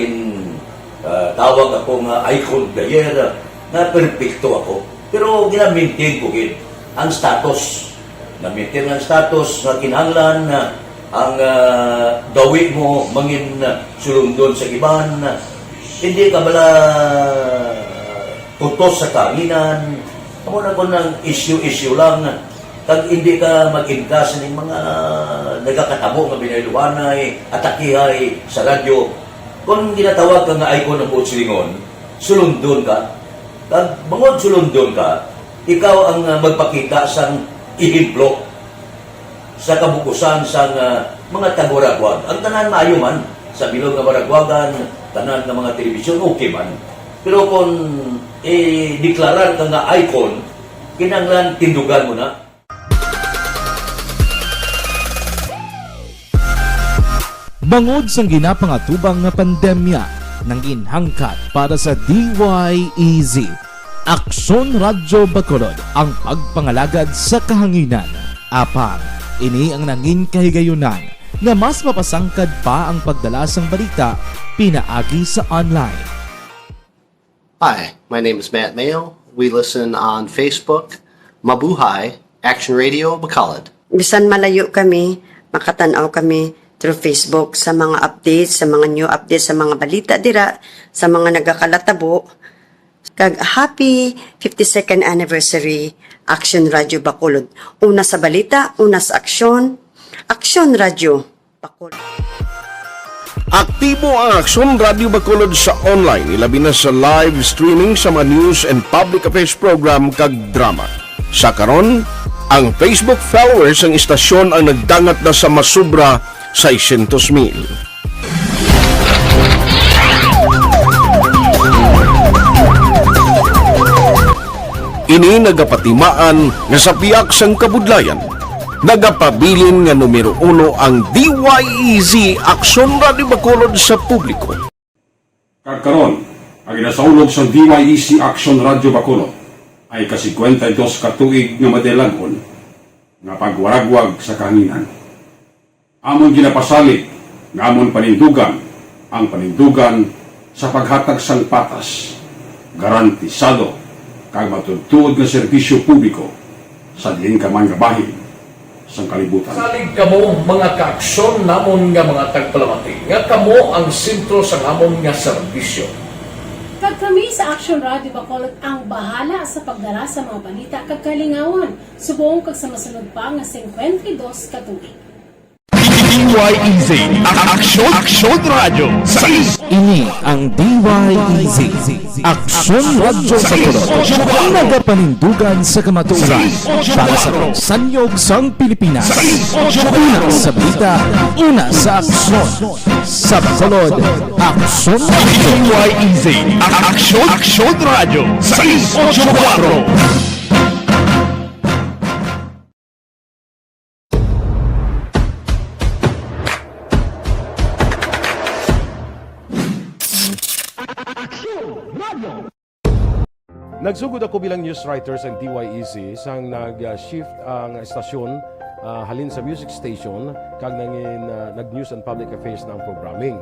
tawag ako nga icon player na perfecto ako. Pero gina-maintain ko ang status. Na-maintain ang status na kinahanglan na ang gawi mo mangin sulundon sa iban. Hindi ka bala tutos sa kanginan. Amo na ko ng issue lang. Kag hindi ka mag-ingkas ng mga nagkakatabo nga binayluanay, atakihay sa radyo. Kung ginatawag ka nga icon ng buot silingon, sulundon ka. Kag bangod sulundon ka, ikaw ang magpakita sa ihimplo sa kabukusan sa mga tagwaragwag. Ang tanan maayo man, sa bilog nga baragwagan, tanan ng mga telebisyon, okay man. Pero kung deklarar ka nga icon, kinanglan tindugan mo na. Bangod sang ginapangatubang nga pandemya nang inhangkat para sa DYEZ, Aksyon Radyo Bacolod ang pagpangalagad sa kahanginan. Apang, ini ang nangin kahigayunan na mas mapasangkad pa ang pagdala sang balita pinaagi sa online. Hi, my name is Matt Mayo. We listen on Facebook, Mabuhay, Action Radio Bacolod. Bisan malayo kami, makatanaw kami through Facebook sa mga updates, sa mga new updates, sa mga balita dira, sa mga nagakalatabo. Kag happy 52nd anniversary Aksyon Radio Bacolod. Una sa balita, una sa aksyon. Aksyon Radio Bacolod. Aktibo ang Aksyon Radio Bacolod sa online, ilabi na sa live streaming sa mga news and public affairs program kag drama. Sa karon, ang Facebook followers ng istasyon ang nagdangat na sa masubra 600,000. Ini nagapatimaan nga sa piyak sang kabudlayan. Nagapabilin nga numero 1 ang DYEZ Aksyon Radio Bacolod sa publiko. Karon, ang inasaulog sa DYEZ Action Radio Bacolod ay ka-52 katuig nga madelagon nga pagwaragwag sa kahanginan. Amon ginapasalig nga amon panindugan ang panindugan sa paghatag sang patas, garantisado kag matutuod nga serbisyo publiko sa diin ka man nga bahin sang kalibutan. Salig kamo mga kaaksyon namon nga mga tagpalamati, nga kamo ang sentro sa namon nga serbisyo. Kag kami sa Aksyon Radio Bacolod ang bahala sa pagdala sa mga balita kag kalingawan, subong kag sa masunod pa nga 52 katuig. DYEZ, Aksyon Radio sa ini ang DYEZ, Aksyon Radio sa Bacolod. Nagapanindugan sa kamatuoran para sa sanyog sang Pilipinas. Una sa balita, una sa aksyon. Sa Bacolod, Aksyon Radio. DYEZ, Aksyon Radio sa 684. Nagsugod ako bilang news writer sa DYEZ sang nag-shift ang estasyon halin sa music station kag nag-news and public affairs na ang programming.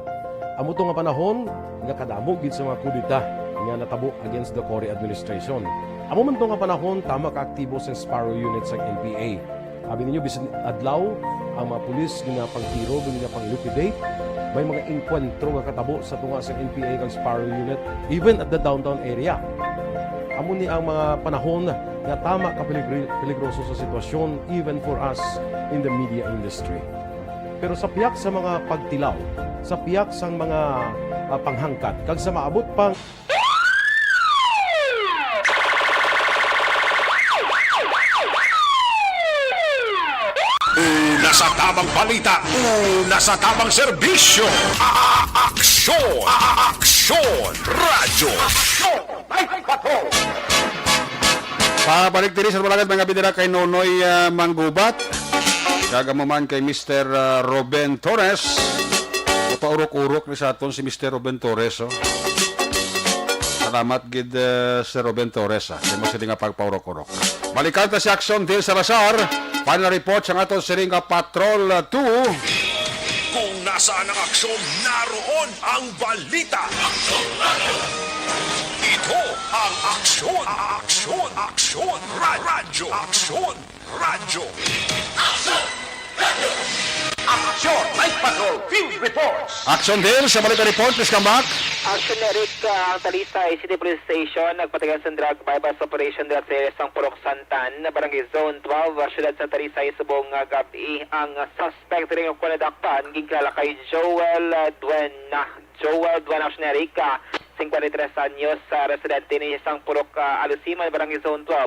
Amo to nga panahon nga kadamo gid sa mga kudita nga natabo against the Cory administration. Amo man to nga panahon tama ka aktibo sa Sparrow unit sa NPA. Abi ninyo bisan adlaw ang mga pulis nga pangtiro nga pang-liquidate. May mga enkwentro nga katabo sa tunga sa NPA kag Sparrow unit even at the downtown area. Amo ni ang mga panahon na tama ka peligroso sa sitwasyon even for us in the media industry. Pero sa piyak sa mga pagtilaw, sa piyak sa mga panghangkat, kag sa maabot pang Nasa tamang balita, nasa tamang serbisyo. Aksyon! Radyo! Aksyon! Pabalik diri sa balagad mga bidira kay Nonoy Manggubat. Kagamuman kay Mr. Ruben Torres. Paurok-urok ni sa aton si Mr. Ruben Torres. Oh. Salamat gid si Ruben Torres. Kaya mo sila nga pagpaurok-urok. Balikan ta si Aksyon Del Salazar. Final report sa aton siling Patrol 2. Kung nasaan ang aksyon, naroon ang balita. Ito ang Aksyon. Aksyon Radyo. Aksyon Radyo. Aksyon Night Patrol Field Reports. Aksyon Del sa balita report. Please come back. Aksyon Eric, ang Talisay City Police Station nagpatagal sa drug bypass operation dahil sa isang Purok Santan na Barangay Zone 12, syudad sa Talisay, subong gabi. Ang suspect rin yung kunadakpan, gigala kay Joel Duena. Aksyon Eric, 53 anyos, residente ni isang Purok Alusiman, Barangay Zone 12.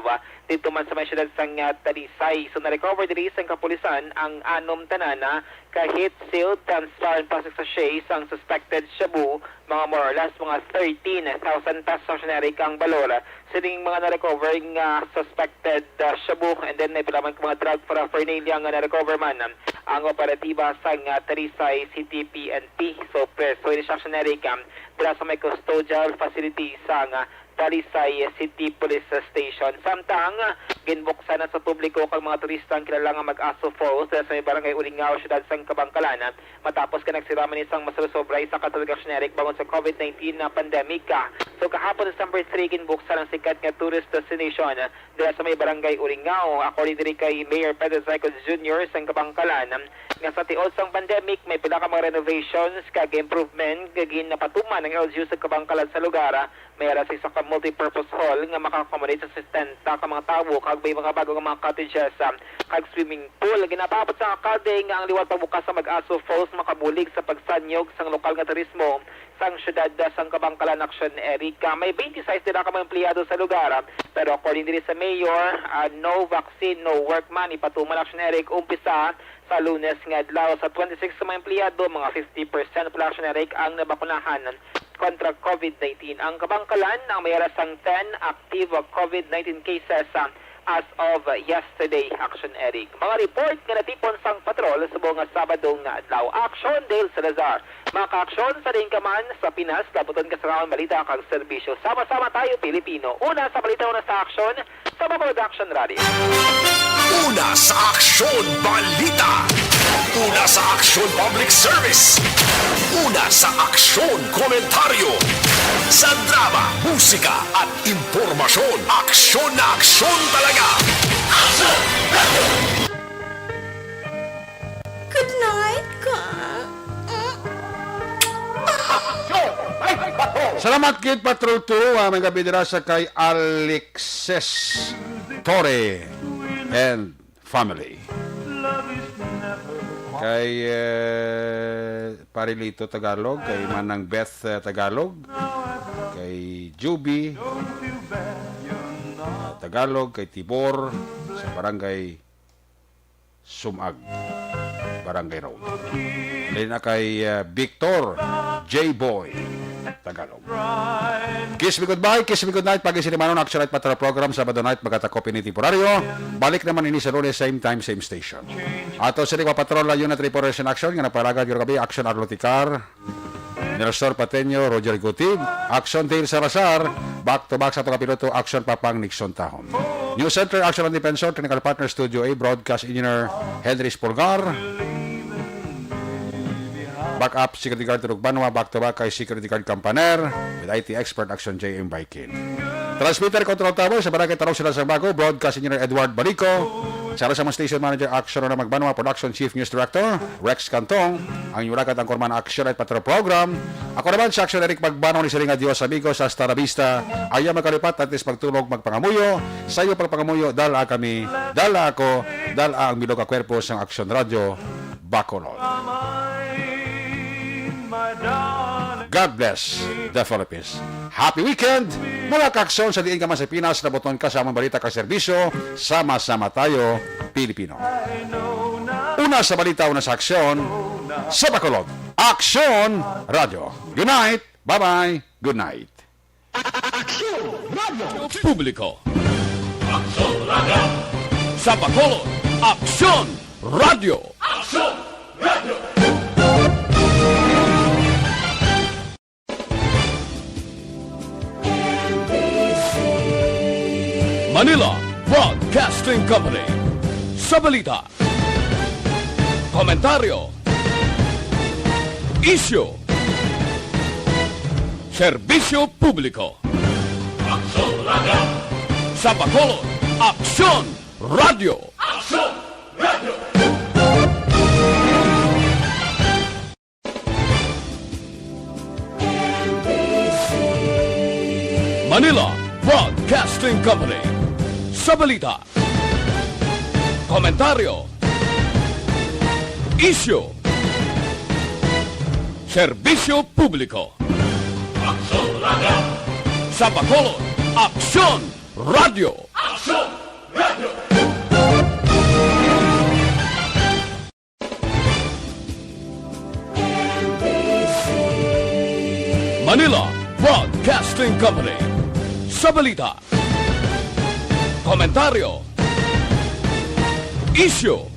Dito man sa may syudad sa Talisay. So na-recover diri sa kapulisan ang anom tanana kahit sealed transparent plastic sachets ang suspected shabu, mga more or less mga 13,000 pesos generic ang balor. Sining mga na-recovering suspected shabu, and then may pilaman mga drug paraphernalia ang na-recover man ang operatiba sa Talisay City PNP. So ini siya generic dira sa may custodial facility sa Talisay City Police Station. Samtang ginbuksan na sa publiko kang mga turista ang kilala nga Mag-Aso Falls sa may barangay Ulingao, syudad sa Kabangkalan, matapos ka nagsiraman isang masasobray sa katulugang generic bangon sa COVID-19 na pandemic. So kahapon December 3 ginbuksan ang sikat nga tourist destination dira sa may barangay Ulingao. According diri kay Mayor Pedro Zycos Jr. sa Kabangkalan, nga sa tiod sang pandemic may pila ka mga renovations kag improvement gagin na patuman ng LGU sa Kabangkalan sa lugar. May arasi sa multi-purpose hall nga maka-accommodate sa 60 ka mga tawo kag may mga bago nga mga cottages kag swimming pool. Ginapabot sa akade nga ang liwat pagbukas sa Mag-Aso Falls makabulig sa pagsanyog sang lokal nga turismo sang syudad sang Kabangkalan. Aksyon Eric, may 26 dira ka mga empleyado sa lugar, pero according diri sa mayor, no vaccine, no work man. Ipatuman Aksyon Eric umpisa sa Lunes nga adlaw sa 26 sa mga empleyado, mga 50% pala Aksyon Eric ang nabakunahan kontra COVID-19. Ang Kabangkalan ang may arasang 10 active COVID-19 cases as of yesterday. Aksyon Eric. Mga report nga natipon sang patrol sa buong Sabado nga adlaw. Aksyon Del Salazar. Mga ka-aksyon sa rin kaman sa Pinas, labuton ka sa mga balita kang serbisyo. Sama-sama tayo Pilipino. Una sa balita, una sa aksyon sa Bacolod Action Radio. Una sa Aksyon Balita. Una sa Aksyon Public Service. Una sa Aksyon Komentaryo. Sa drama, musika at impormasyon. Aksyon na aksyon talaga. Aksyon! Good night, ka. Salamat kid Patrol 2. May gabi dira sa kay Alexis Torre and family. Kay Parilito Tagalog, kay Manang Beth Tagalog, kay Juby Tagalog, kay Tibor sa barangay Sumag, Barangay Road. Alin na kay Victor J-Boy Tagalog. Kiss me goodbye, kiss me good night. Pag isinimanon Action Night Patrol Program Sabado night magkatakopi ni Temporaryo. Balik naman ini sa Lunes, same time, same station. Ato sila patrol la Unit Reparation Action nga napalagad yung gabi. Action Arloticar, Nelson Pateño, Roger Gutig, Action Tail Salazar, back to back sa itong kapiloto, Action Papang Nixon Tahon. News Center, Action and Defensor, Technical Partner Studio A, Broadcast Engineer Henry Spolgar, backup Security Guard Magbanua, back to back kay Security Guard Campaner, with IT Expert Action JM Baikin. Transmitter Control Tower sa Barangay Tarong Sila sa Bago, Broadcast Engineer Edward Barico, sa Sama Station Manager Action na Magbanua, Production Chief News Director Rex Cantong, ang Yurakat Anchorman Action at Patrol Program. Ako naman sa Action Eric Magbanua ni Silinga Dios Amigo sa Star Vista. Ayaw magkalipat at is pagtulog magpangamuyo. Sa iyo pagpangamuyo, dala kami, dala ako, dala ang bilog akwerpo sa Action Radio Bacolod. God bless the Philippines. Happy weekend! Mula ka-aksyon sa diin ka man sa Pinas, nabuton ka sa amang balita ka serbisyo. Sama-sama tayo, Pilipino. Una sa balita, una sa aksyon, sa Bacolod. Aksyon Radio. Good night. Bye-bye. Good night. Aksyon Radio. Publiko. Sa Bacolod, Aksyon Radio. Manila Broadcasting Company. Sa balita, komentaryo, isyu, serbisyo publiko. Sa Bacolod, Aksyon Radio. Manila Broadcasting Company. Sa balita, komentaryo, isyu, serbisyo publiko. Sa Bacolod, Aksyon Radio. Manila Broadcasting Company. Sa balita, komentaryo, isyu,